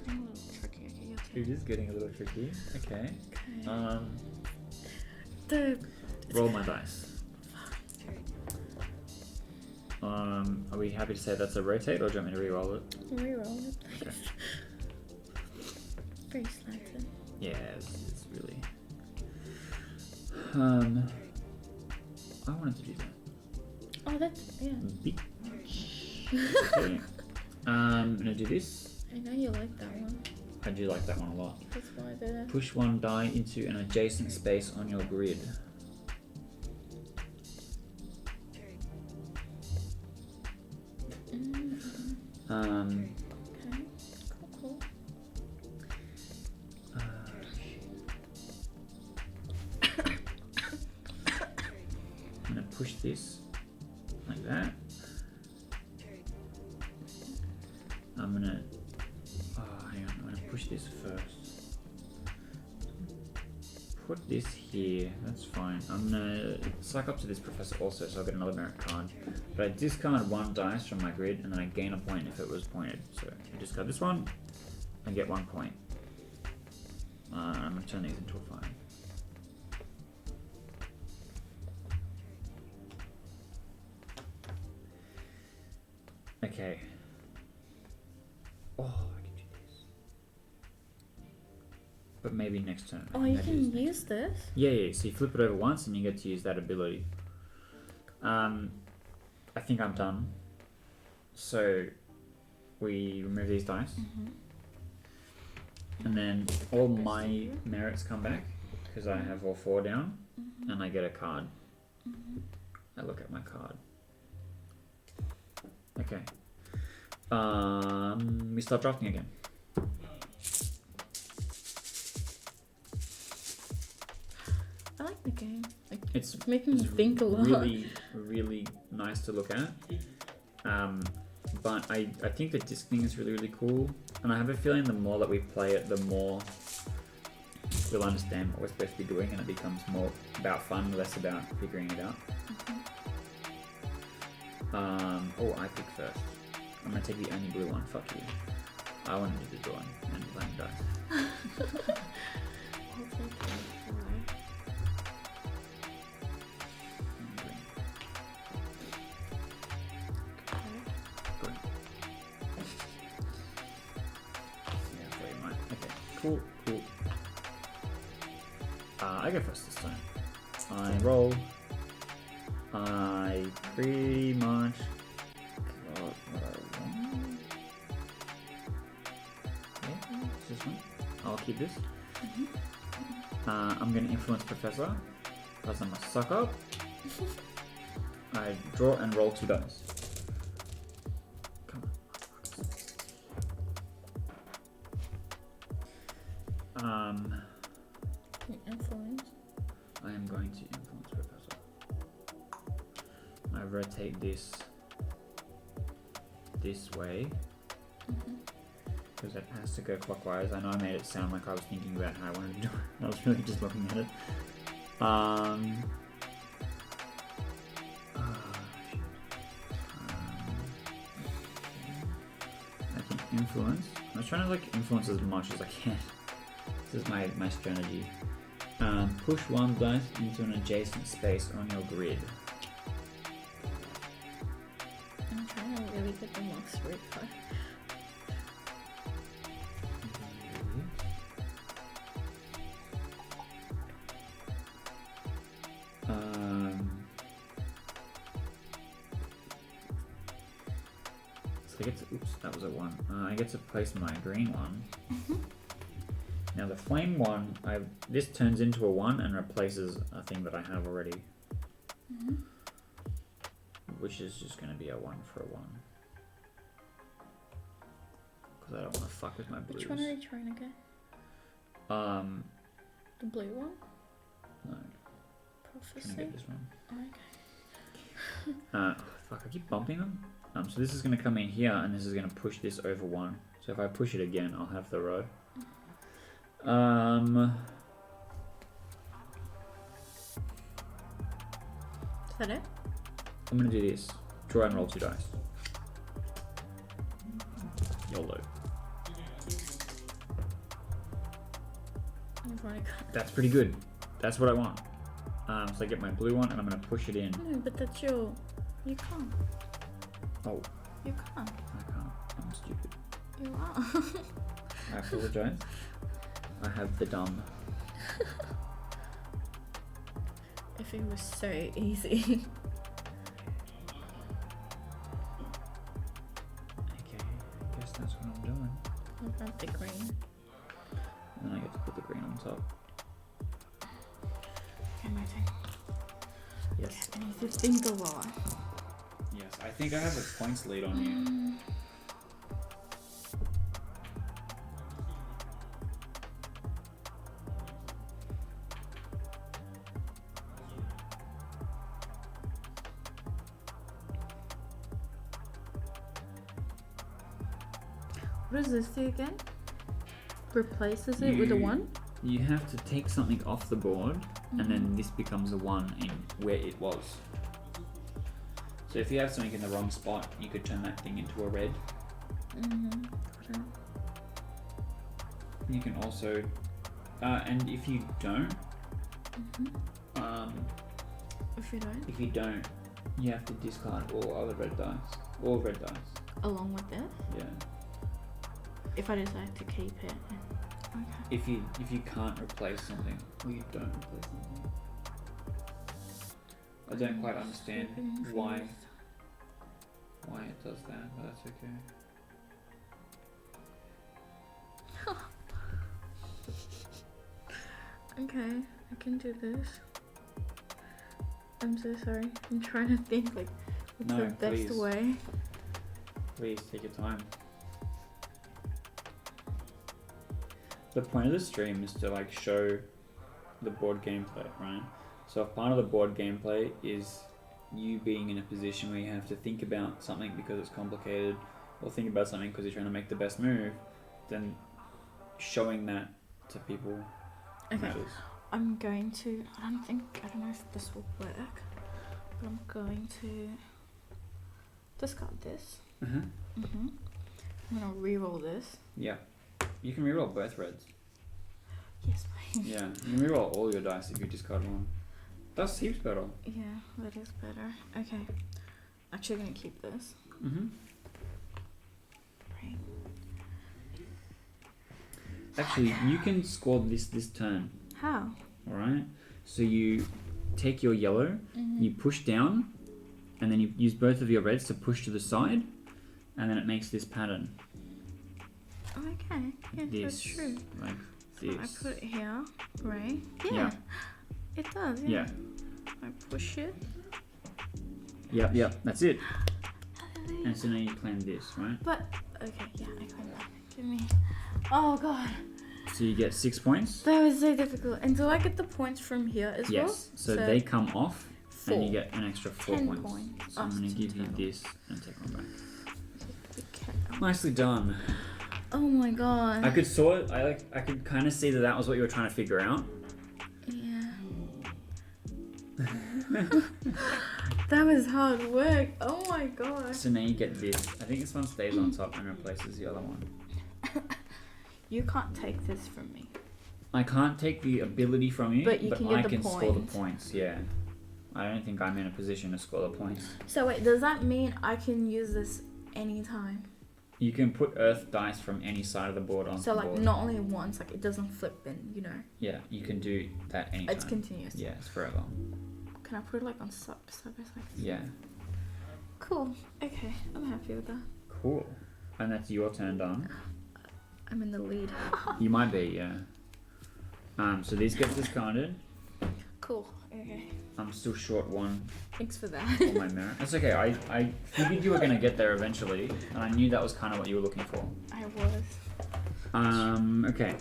Getting a little tricky. Okay, your turn. It is getting a little tricky. Okay. The Roll my dice. Are we happy to say that's a rotate, or do you want me to re-roll it? re-roll it, please. Okay. Very slanted. Yeah, it's really. I wanted to do that. Oh, that's yeah. Bitch. Okay. I'm gonna do this. I know you like that one. I do like that one a lot. That's why I did it. Push one die into an adjacent space on your grid. Okay. Cool. I'm gonna push this like that. I'm gonna. Hang on. I'm gonna push this first. Put this here. That's fine. I'm gonna suck up to this professor also, so I'll get another merit card. But I discard one dice from my grid, and then I gain a point if it was pointed. So I discard this one, I get 1 point. I'm gonna turn these into a 5. Okay. Oh, I can do this. But maybe next turn. Oh, you can use this? Yeah, so you flip it over once and you get to use that ability. I think I'm done. So we remove these dice. And then all my merits come back because I have all 4 down, and I get a card. I look at my card. Okay. We start drafting again. I like the game. Like, It's making me think a lot. Really, really nice to look at. But I think the disc thing is really, really cool. And I have a feeling the more that we play it, the more we'll understand what we're supposed to be doing, and it becomes more about fun, less about figuring it out. I pick first. I'm gonna take the only blue one. Fuck you. I want to do the drawing and playing dice. I'll take it. Good. Yeah, I thought you might. Okay, cool. I go first this time. I roll. I pretty much got what I want. Yeah, it's this one. I'll keep this. I'm gonna influence Professor because I'm a suck up. I draw and roll 2 dice. Come on. Influence. I am going to influence Professor. I rotate this way because it has to go clockwise. I know I made it sound like I was thinking about how I wanted to do it. I was really just looking at it. I can influence. I was trying to influence as much as I can. This is my strategy. Push 1 dice into an adjacent space on your grid. I'm trying to really get the most right part. So I get to, oops, that was a 1. I get to place my green one. Now the flame one, this turns into a 1 and replaces a thing that I have already. Which is just going to be a 1 for a 1. Because I don't want to fuck with my blues. Which one are you trying to get? The blue one? No. Prophecy? I'm trying to get this one. Okay. Fuck, I keep bumping them. So this is going to come in here, and this is going to push this over 1. So if I push it again, I'll have the row. Is that it? I'm gonna do this. Draw and roll 2 dice. YOLO. You've already got. That's pretty good. That's what I want. So I get my blue one and I'm gonna push it in. No, but that's your. You can't. Oh, You can't. I can't. I'm stupid. You are. I apologize. I have the dumb. If it was so easy. Okay, I guess that's what I'm doing. What about the green? And then I get to put the green on top. Okay, my turn. Yes. I need to think a lot. Yes, I think I have a points lead on you. What does this do again? Replaces it with a 1? You have to take something off the board, and then this becomes a 1 in where it was. So if you have something in the wrong spot, you could turn that thing into a red. Okay. You can also, and if you don't, If you don't, you have to discard all other red dice. All red dice. along with this, Yeah. if I decide to keep it. Okay. If you can't replace something, or you don't replace something. I don't quite understand why it does that, but that's okay. Okay, I can do this. I'm so sorry. I'm trying to think like what's No, the best please. way. Please take your time. The point of the stream is to like show the board gameplay, right? So if part of the board gameplay is you being in a position where you have to think about something because it's complicated, or think about something because you're trying to make the best move, then showing that to people matters. I'm going to. I don't know if this will work, but I'm going to discard this. I'm gonna re-roll this. Yeah. You can reroll both reds. Yes, please. Yeah. You can reroll all your dice if you discard one. That's heaps better. Yeah, that is better. Okay. Actually, gonna keep this. Right. Actually, you can score this turn. How? Alright? So you take your yellow, you push down, and then you use both of your reds to push to the side, and then it makes this pattern. Okay. Yeah, This, that's true. like So I this. put it here, right? Yeah. Yeah. It does. Yeah. Yeah. I push it. Yep, that's it. Hallelujah. And so now you claim this, right? But okay, yeah, I claim that. Give me. Oh god, So you get 6 points. that was so difficult. And do I get the points from here as well? Yes. So they come off, 4. and you get an extra 4 10 points. points. So I'm going to After give you total. this and take one back. Okay. Nicely done. Oh my god. I could kind of see that was what you were trying to figure out. Yeah. That was hard work. Oh my god. So now you get this. I think this one stays on top and replaces the other one. You can't take this from me. I can't take the ability from you, But you can get I the can score the points. points, yeah. I don't think I'm in a position to score the points. So wait, does that mean I can use this anytime? You can put earth dice from any side of the board onto So the like board. not only once, like it doesn't flip in, you know. Yeah, you can do that anytime. It's continuous. Yeah, it's forever. Can I put it like on side by side? Yeah. Cool. Okay, I'm happy with that. Cool. And that's your turn done. I'm in the lead. You might be, yeah. So these get discarded. Cool. Okay. I'm still short 1 Thanks for that. for my merit. That's okay. I figured you were going to get there eventually, and I knew that was kind of what you were looking for. I was. Okay.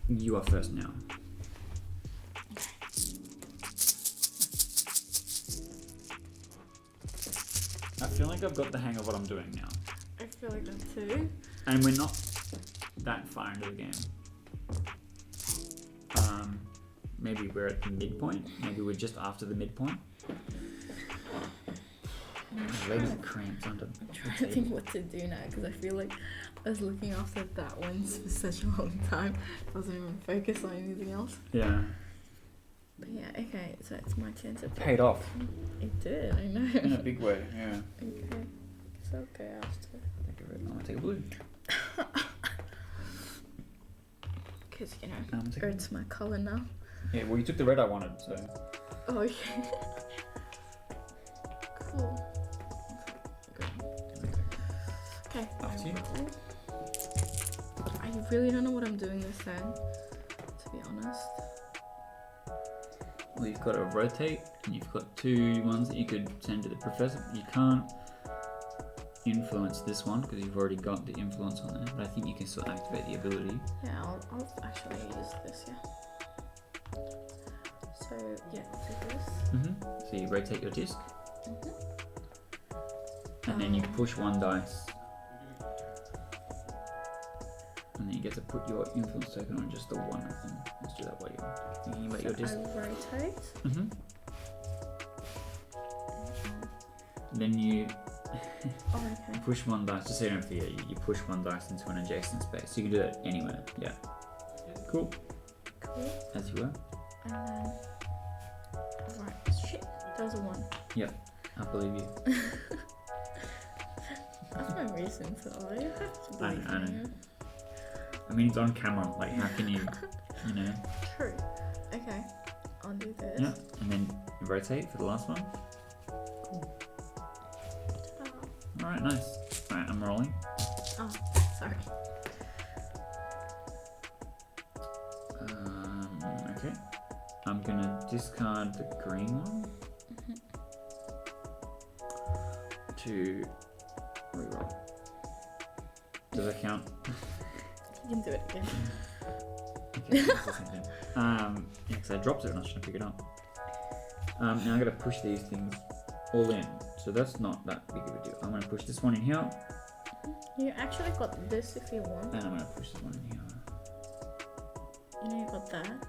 You are first now. feel like I've got the hang of what I'm doing now. I feel like that too. And we're not that far into the game. Maybe we're at the midpoint. Maybe we're just after the midpoint. My legs are cramped under. I'm trying to think what to do now because I feel like I was looking after that one for such a long time. I wasn't even focused on anything else. Yeah. But yeah, okay, so it's my turn to pick. Paid off. It did, I know. In a big way, yeah. Okay, so okay after. Take a red. I'm gonna take a blue. Because, you know, red's my colour now. Yeah, well, you took the red I wanted, so. Oh, yeah. Cool. Okay. Up to you. I really don't know what I'm doing this turn, to be honest. Well, you've got to rotate, and you've got two ones that you could send to the professor. You can't influence this one because you've already got the influence on there, but I think you can still activate the ability. Yeah, I'll actually use this, yeah. So, yeah, I'll do this. So you rotate your disc, Mm-hmm. and then you push one dice. And then you get to put your influence token on just the one of them. Let's do that while you're thinking about your disc. I rotate. Then you Oh, okay. push one dice, just so you don't forget, you push one dice into an adjacent space. You can do that anywhere, yeah. Cool. Cool. As you were. And then... Right, shit, that was a 1. Yep, I believe you. That's my reason for all. You have to believe I know. me. I mean, it's on camera, like how can you, you know? True. Okay, I'll do this. Yeah, and then rotate for the last one. Cool. Alright, nice. Alright, I'm rolling. Oh, sorry. Okay. I'm gonna discard the green one to reroll. Does that count? You can do it again. Okay, that's the same thing. Yeah, because I dropped it and I was trying to pick it up. Now I'm gonna push these things all in. So that's not that big of a deal. I'm gonna push this one in here. You actually got this if you want. And I'm gonna push this one in here. You know you got that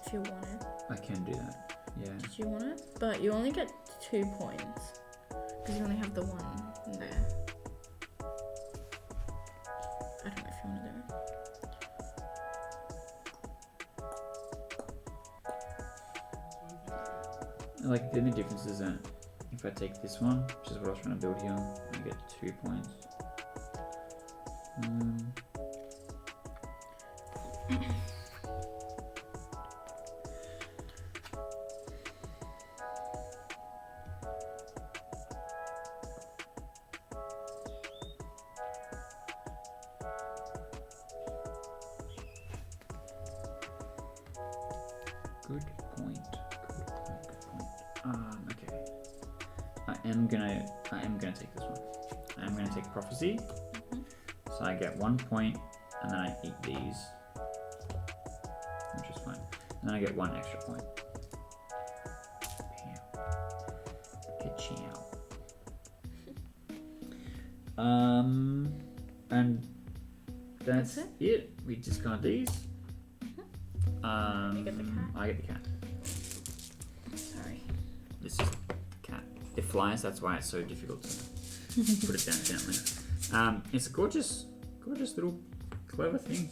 if you want it. I can do that. Yeah. Did you want it? But you only get 2 points because you only have the one there. I don't know if you want to do it. Like the only difference is that if I take this one, which is what I was trying to build here, I get 2 points. Good point. Okay. I am gonna take this one. I am gonna take prophecy. So I get 1 point, and then I eat these, which is fine. And then I get 1 extra point. Ka-chow. And that's it. We discard these. You get the cat. I get the cat. Sorry. This is cat. It flies, that's why it's so difficult to put it down gently. It's a gorgeous little clever thing.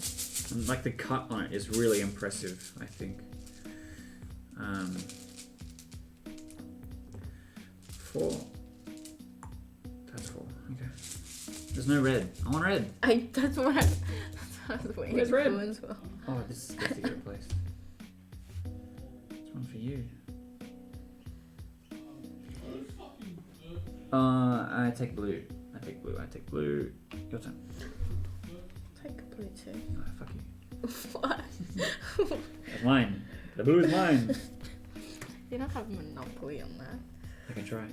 And like the cut on it is really impressive, I think. 4. That's 4. Okay. There's no red. I want red. That's what I was waiting Where's for red? as well. Oh, this is supposed to get replaced. It's one for you. I take blue. I take blue. Your turn. Take blue too. Oh, fuck you. What? That's mine. The blue is mine. You don't have monopoly on that. I can try.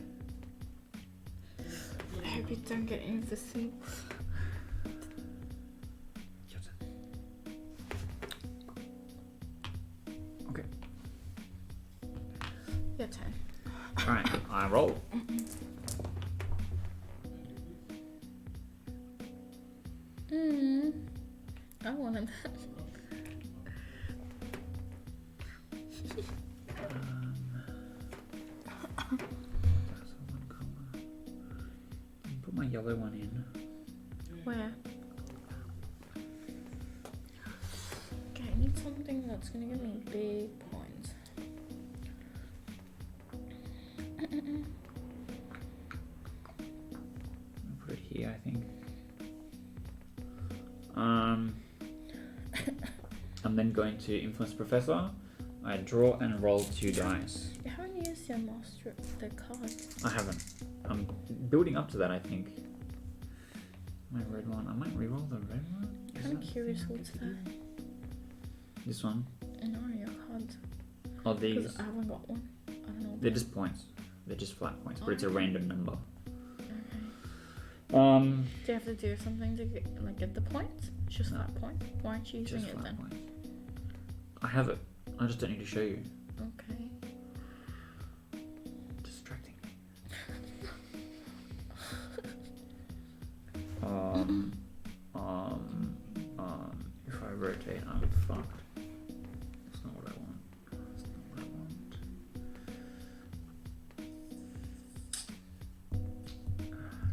I hope you don't get any of the things. Your turn. Okay. Your turn. Alright, I roll. I wanted that. That's a one color. Put my yellow one in. Where? Okay, I need something that's gonna give me big points. I'll put it here, I think. I'm then going to influence professor. I draw and roll 2 dice. You haven't used your master the cards. I haven't. I'm building up to that, I think. My red one. I might reroll the red one. I'm kind of curious what's that. This one. No, your cards. Oh, these. Because I haven't got one. I don't know. They're just points. They're just flat points, but it's a random number. Okay. Um. Do you have to do something to get the points? It's just flat points. Why aren't you using Just it flat then? points. I have it. I just don't need to show you. Okay. Distracting me. If I rotate, I'm fucked. That's not what I want. That's not what I want. I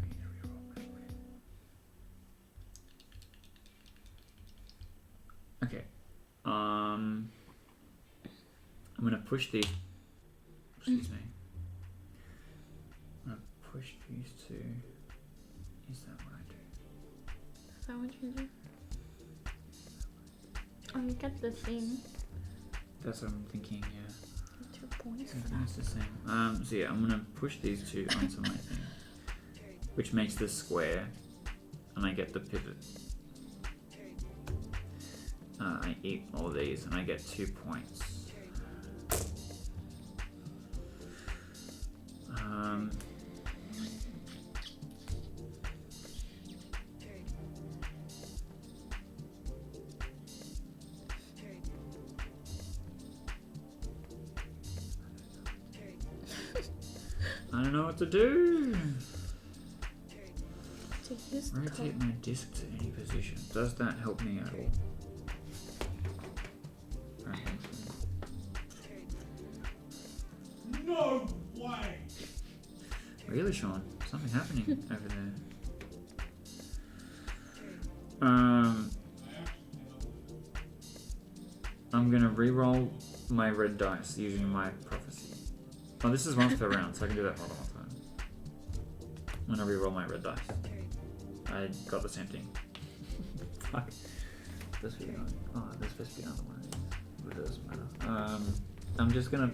need to reroll my way. Okay. I'm gonna push these. Excuse me. I'm gonna push these two. Is that what I do? Is that what you do? Oh, you get the thing. That's what I'm thinking. Yeah. Get 2 points I for think that. it's the same. So yeah, I'm gonna push these two onto my thing, which makes this square, and I get the pivot. I eat all these, and I get 2 points. I don't know what to do. To use the card. Rotate my disc to any position. Does that help me at all? I don't think so. No way! Really, Sean? Something happening over there. I'm gonna re-roll my red dice using my prophecy. Oh, this is once per round, so I can do that more than one time. I'm gonna re-roll my red dice. I got the same thing. Fuck. This be another. Oh, there's supposed to be another one. But it doesn't matter. I'm just gonna.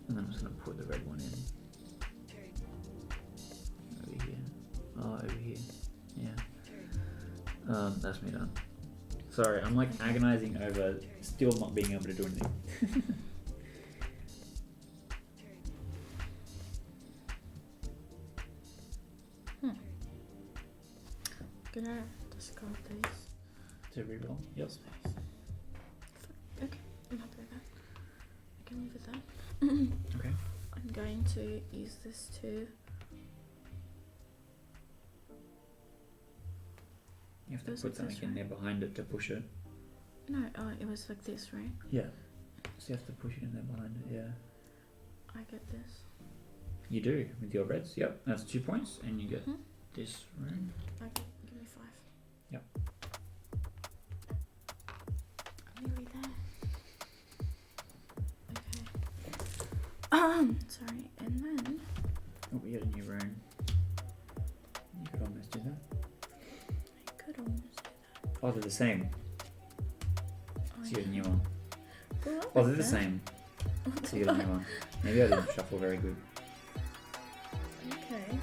And then I'm just gonna put the red one in. Over here. Oh, over here. Yeah. That's me done. Sorry, I'm like agonizing over still not being able to do anything. Gonna discard these. To reroll? Yep. Okay, I'm happy with that. I can live with that. Okay. I'm going to use this too. You have to Goes put like something this, in right? there behind it to push it. No, it was like this, right? Yeah. So you have to push it in there behind it, yeah. I get this. You do, with your reds, yep. That's 2 points, and you get Mhm. this rune. Okay, give me 5. Yep. I'm nearly there. Okay. Sorry, and then Oh, we get a new rune. You could almost do that. I could almost do that. Oh, they're the same. Oh, So you get a yeah. new one. Go on Oh, with they're the that. same. So you get a new one. Maybe I didn't shuffle very good. Okay.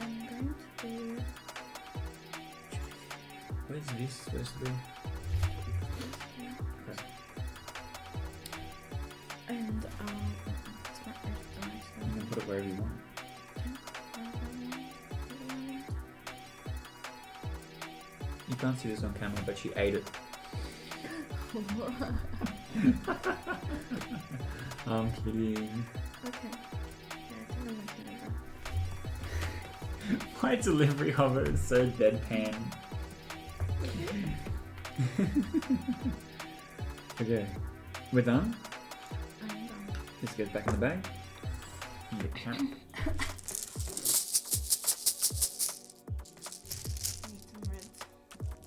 I'm going to. Where's this supposed to be? Okay. And it's not very nice. You can put it wherever you want. You can't see this on camera, but she ate it. I'm kidding. Okay. Yeah, I think I'm okay with that. My delivery of it is so deadpan. Okay, we're done. I'm done. This goes back in the bag. And the cap. Need some reds.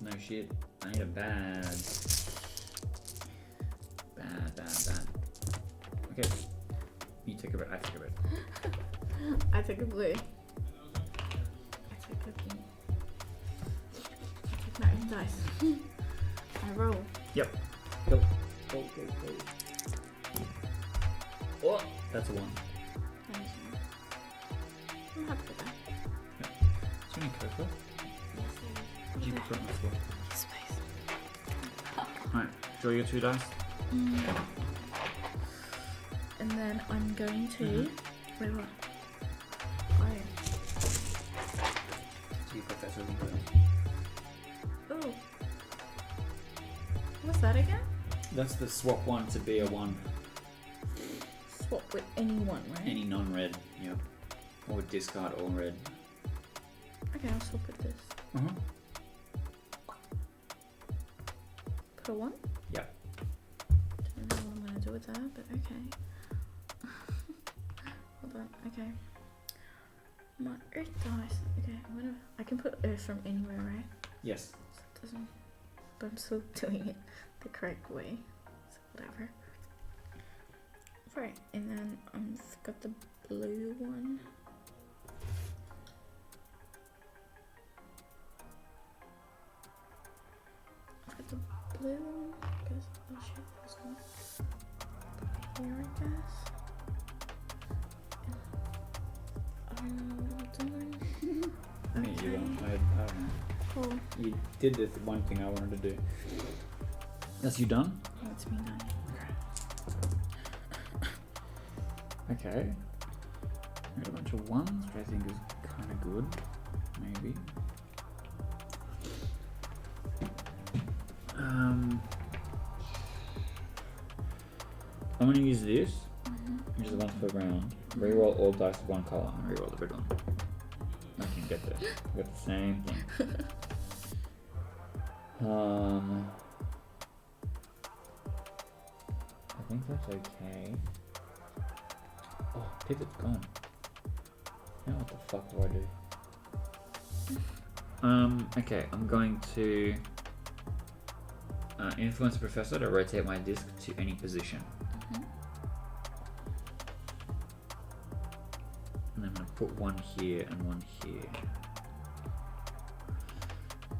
No shit. I need a bad. Bad. Okay. You take a red. I take a red. I took a blue. I took a pink. I took my own dice. I roll. Yep. Go. Oh, that's a 1. Thank you. I'm happy with that. Is there any cocoa? Yes, Did you put it on the floor? Yes, please. Alright, draw your 2 dice. And then I'm going to. Wait, what? Do you Professor Lee? Oh. What's that again? That's the swap one to be a 1. Swap with anyone, right? Any non-red, yep. Or discard all red. Okay, I'll swap with this. Put a 1? Yep. Don't know what I'm gonna do with that, but okay. Hold on, okay. My earth dice. Okay, I can put earth from anywhere, right? Yes. So it doesn't, but I'm still doing it the correct way. So whatever. Right, and then I've got the blue one. I've got the blue one. Because I'll share this one. Here, I guess. I don't know what I'm doing. Me, you don't. I don't know. Cool. You did the one thing I wanted to do. That's you done? That's me now. Okay. I got a bunch of 1s, which I think is kind of good. Maybe. I'm going to use this, which is a once per round. Reroll all dice of 1 color and reroll the red one. I can get this. I got the same thing. I think that's okay. Oh, pivot's gone. Now what the fuck do I do? Okay, I'm going to influence the professor to rotate my disc to any position. And I'm going to put 1 here and 1 here.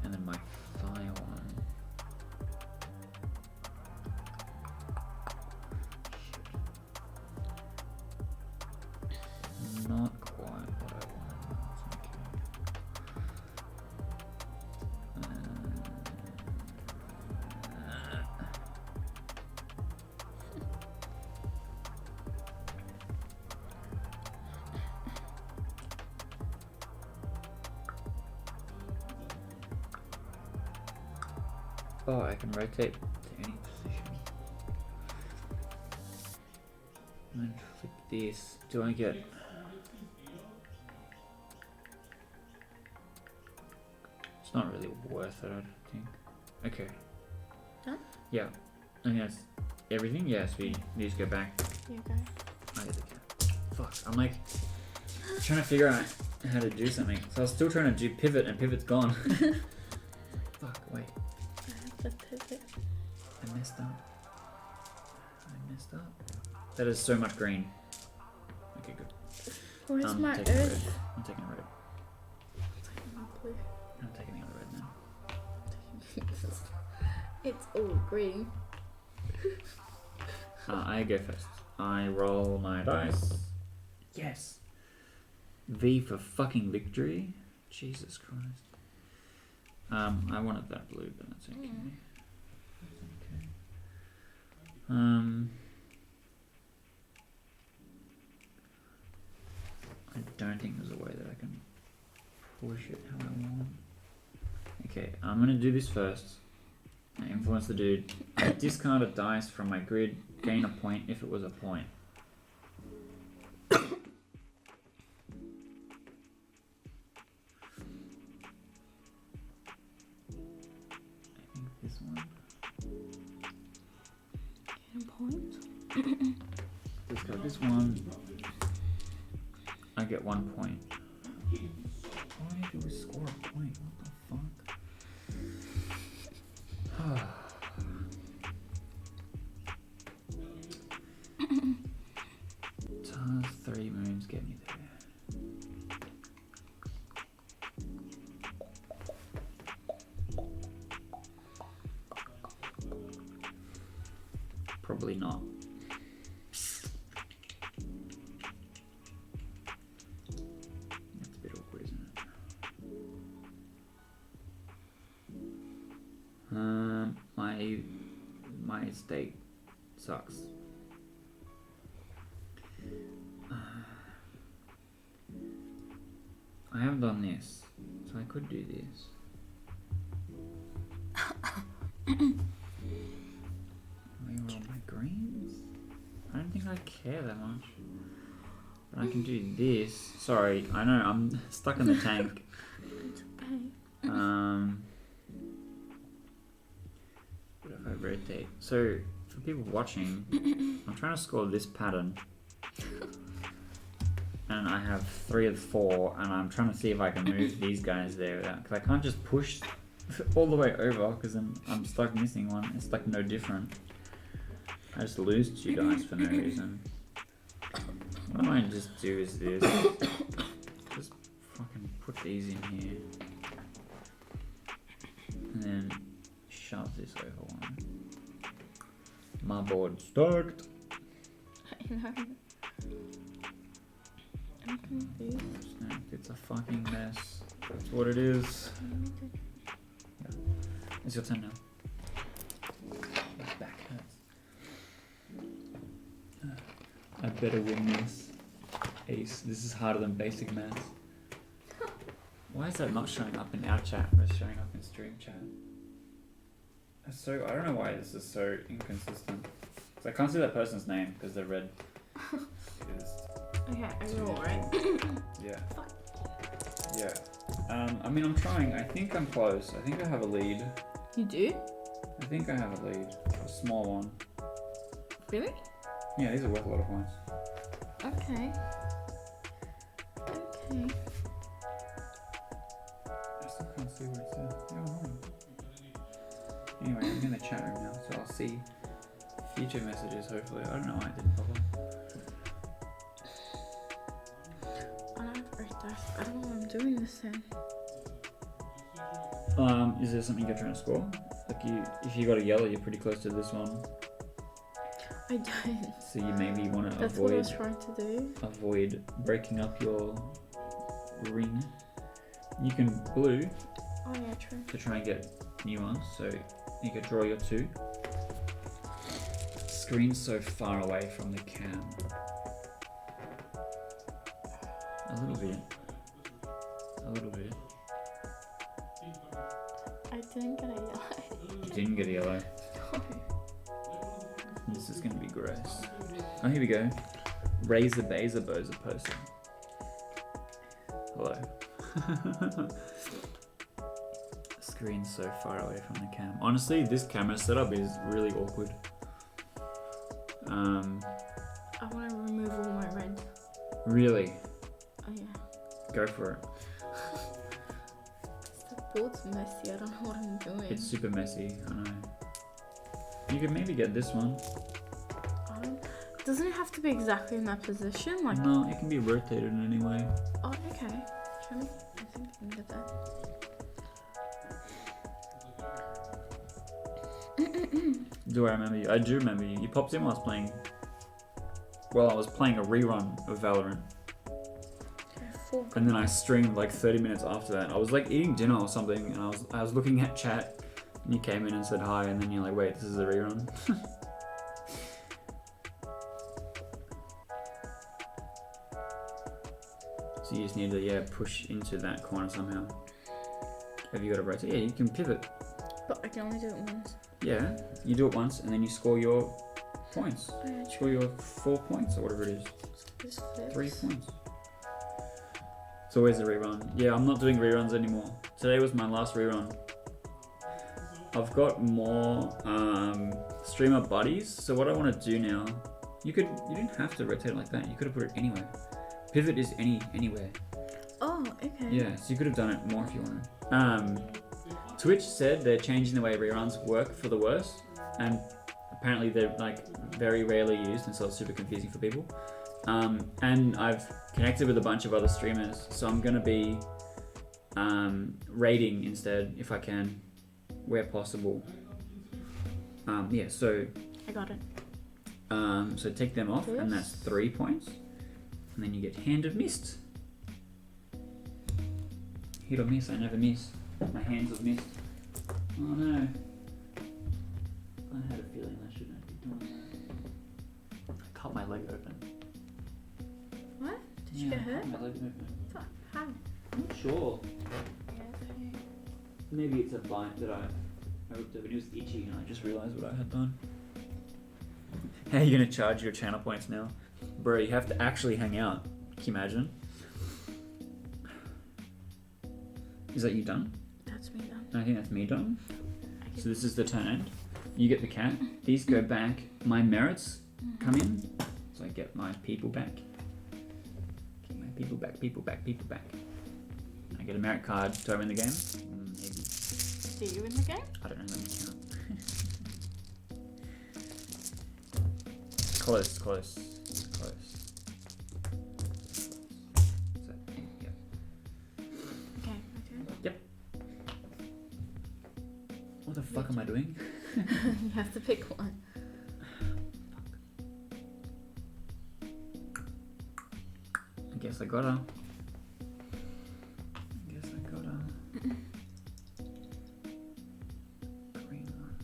And then my fire one. Not quite what I wanted. Oh, I can rotate to any position. And then flick this. Do I get... It's not really worth it, I don't think. Okay. Done? Yeah. I think that's everything. Yes, we just go back. You go. I get the cat. Fuck. I'm like trying to figure out how to do something. So I was still trying to do pivot and pivot's gone. Fuck, wait. I have to pivot. I messed up. That is so much green. Okay, good. Where's my taking earth? red. I'm taking red. Taking my blue. I'm taking the other red now. It's all green. I go first. I roll my dice. Yes. V for fucking victory. Jesus Christ. I wanted that blue, but that's okay. That's okay. I don't think there's a way that I can push it how I want. Okay, I'm gonna do this first. I influence the dude. Discard a dice from my grid. Gain a point if it was a point. I think this one. Gain a point. Discard this one. I get 1 point. All I need to do is score a point. What the fuck? Does 3 moons get me there? Probably not. That's a bit awkward, isn't it? My estate sucks. I haven't done this, so I could do this. Where are all my greens? I don't think I care that much. But I can do this. Sorry, I know I'm stuck in the tank. It's okay. What if I rotate? So for people watching, I'm trying to score this pattern. And I have 3 of 4, and I'm trying to see if I can move these guys there without, because I can't just push all the way over, because then I'm stuck missing one. It's like no different. I just lose 2 dice for no reason. What I might just do is this. Just fucking put these in here. And then shove this over one. My board's stoked. I know. I'm confused. It's a fucking mess. That's what it is. Yeah. It's your turn now. My back hurts. I better win this. Ace. This is harder than basic maths. Why is that not showing up in our chat, but it's showing up in stream chat? So I don't know why this is so inconsistent. So I can't see that person's name because they're red. Okay, I roll, right? Yeah. Yeah. I mean, I'm trying. I think I'm close. I think I have a lead. You do? I think I have a lead. A small one. Really? Yeah, these are worth a lot of points. Okay. Okay. I still can't see what it says. Oh, no. Anyway, I'm in the chat room now, so I'll see future messages, hopefully. I don't know why it didn't pop up. I don't have earth dice. I don't know what I'm doing this in. Is there something you're trying to score? Like if you got a yellow, you're pretty close to this one. I don't. So you maybe want to That's what I was trying to do. avoid breaking up your ring. You can blue Oh yeah, true. to try and get new ones. So you could draw your 2. Screen's so far away from the cam. A little bit. A little bit. I didn't get a yellow. You didn't get a yellow. This is going to be gross. Oh, here we go. Razor Baser Bozer person. Hello. Screen's so far away from the cam. Honestly, this camera setup is really awkward. I want to remove all my red. Really? Oh yeah. Go for it. The board's messy. I don't know what I'm doing. It's super messy, I know. You could maybe get this one. Doesn't it have to be exactly in that position? Like. No, it can be rotated in any way. Oh, okay. Show me. I think I can get that. Do I remember you? I do remember you. You popped in while I was playing. Well, I was playing a rerun of Valorant. And then I streamed like 30 minutes after that. I was like eating dinner or something, and I was looking at chat, and you came in and said hi, and then you're like, wait, this is a rerun. So you just need to push into that corner somehow. Have you got a rotate? Yeah, you can pivot. But I can only do it once. Yeah, you do it once and then you score your points. Oh, Score your 4 points or whatever it is. this flips. 3 points. It's always a rerun. Yeah, I'm not doing reruns anymore. Today was my last rerun. I've got more streamer buddies, so what I want to do now, you didn't have to rotate it like that. You could have put it anywhere. Pivot is anywhere. Oh, okay. Yeah, so you could have done it more if you wanted. Twitch said they're changing the way reruns work for the worse, and apparently they're like very rarely used, and so it's super confusing for people. And I've connected with a bunch of other streamers, so I'm gonna be raiding instead if I can, where possible. Yeah, so I got it. so take them off, and that's 3 points, and then you get Hand of Mist. Hit or miss? I never miss. My hands have missed. Oh no! I had a feeling I shouldn't be doing that. I cut my leg open. What? Did you get hurt? I cut my leg open. Fuck, how? I'm not sure. Maybe it's a bite that I ripped open. It was itchy and I just realised what I had done. How are you going to charge your channel points now? Bro, you have to actually hang out. Can you imagine? Is that you done? That's me done. I think that's me done. So this is the turn end. You get the cat. These go back. My merits come in. So I get my people back. Get my people back, people back, people back. I get a merit card. Do I win the game? Maybe. Do you win the game? I don't know. Let me count. Close. So, yeah. Okay, my turn. Yep. What the fuck am I doing? You have to pick one. I guess I gotta. Green one.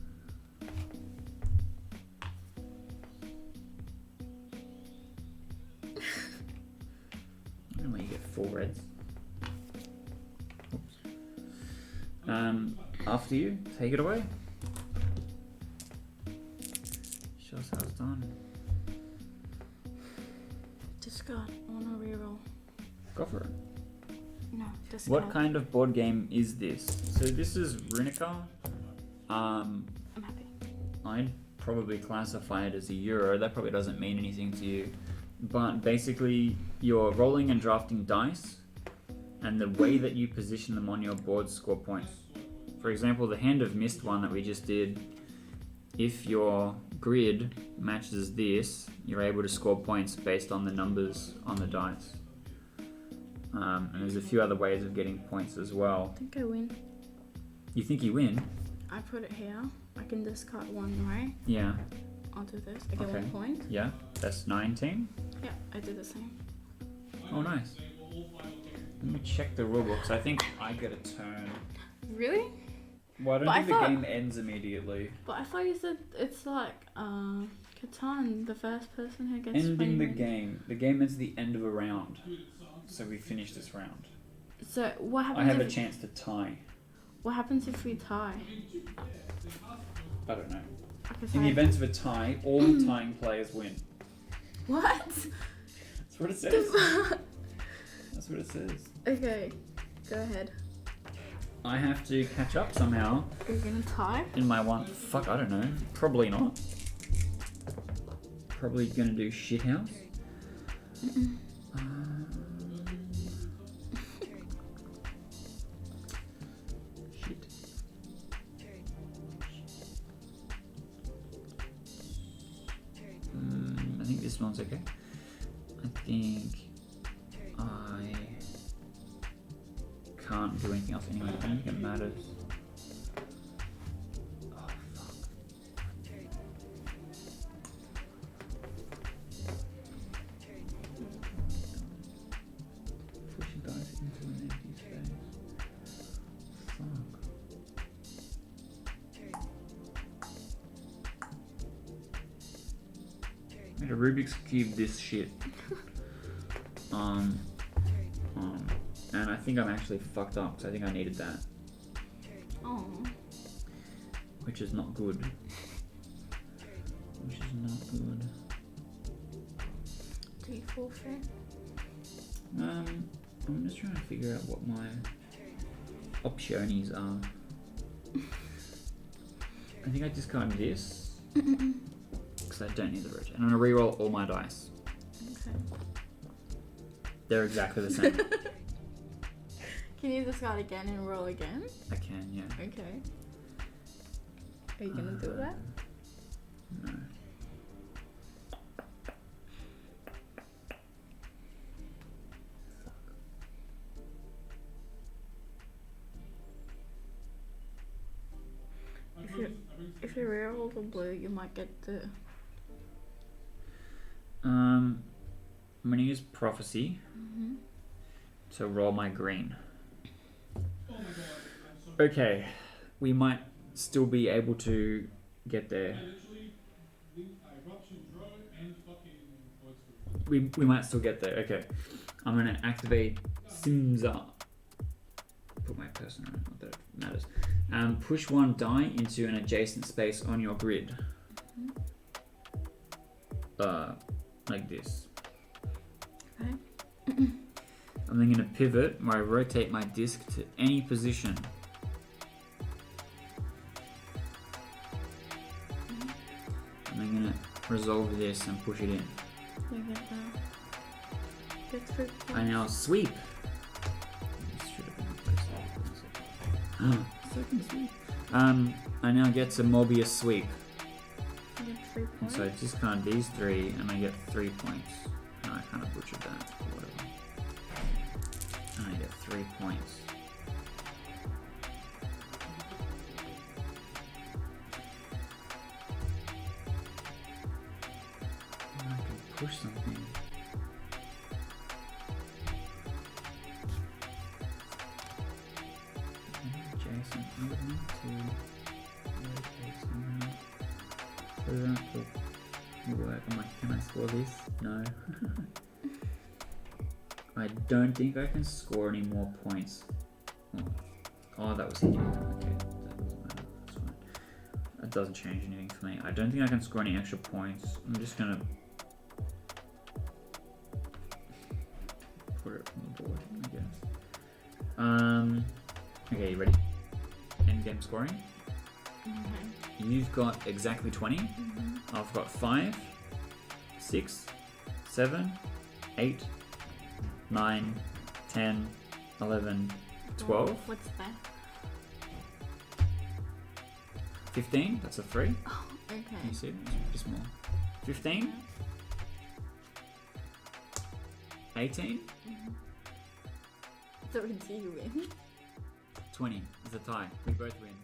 Normally you get 4 reds. Oops. After you, take it away. Show us how it's done. Discard. I want to reroll. Go for it. No, discard. What kind of board game is this? So this is Runika. I'm happy. I'd probably classify it as a Euro. That probably doesn't mean anything to you. But basically, you're rolling and drafting dice, and the way that you position them on your board score points. For example, the Hand of Mist one that we just did, if your grid matches this, you're able to score points based on the numbers on the dice. And there's a few other ways of getting points as well. I think I win. You think you win? I put it here. I can discard one, right? Yeah. I'll do this. I get 1 point. Yeah, that's 19. Yeah, I did the same. Oh, nice. Let me check the rulebooks. I think I get a turn. Really? Well, I don't But think I thought- the game ends immediately. But I thought you said it's like Catan, the first person who gets Ending the famous. game. The game ends the end of a round. So we finish this round. So what I happens have a if chance to tie. what happens if we tie? I don't know. Okay, so In the I- event of a tie, all tying players win. What? That's what it says. That's what it says. Okay, go ahead. I have to catch up somehow Are you gonna tie? in my one. Fuck, I don't know. Probably not. Probably gonna do shithouse. Shit. I think this one's okay. I think I can't do anything else anyway. I don't think it matters. Oh, fuck. Pushing dice into an empty space. Fuck. I made a Rubik's Cube this shit. And I think I'm actually fucked up because I think I needed that. Oh. Which which is not good. Which is not good. Do you forfeit? I'm just trying to figure out what my options are. I think I discard this because I don't need the rotate. And I'm gonna re-roll all my dice. Okay. They're exactly the same. Can you discard again and roll again? I can, yeah. Okay. Are you gonna do that? No. If you reroll the blue, you might get the. I'm gonna use prophecy to roll my green. Okay, we might still be able to get there. We might still get there. Okay, I'm gonna activate Simza. Put my person on, not that it matters. Push one die into an adjacent space on your grid. Like this. Okay. I'm then going to pivot where I rotate my disc to any position. I'm then going to resolve this and push it in. You get that. Get 3 points. I now sweep. This should have been replaced. Second sweep. I now get to Mobius sweep. You get 3 And points. so I discard these 3 and I get 3 points. No, I kind of butchered that, or whatever. And I get 3 points. And I can push something. Adjacent, I would need to rotate somehow. So that will work. I'm like, can I score this? No. I don't think I can score any more points. Oh, that was here. Okay, that doesn't matter. That's fine. That doesn't change anything for me. I don't think I can score any extra points. I'm just gonna put it on the board, I guess. Okay, you ready? End game scoring. Okay. You've got exactly 20. I've got 5, 6, 7, 8, 9, 10, 11, 12, What's that? 15. That's a 3. Oh, okay. Can you see it? It's pretty small. 15, 18, So do you win? 20. It's a tie. We both win.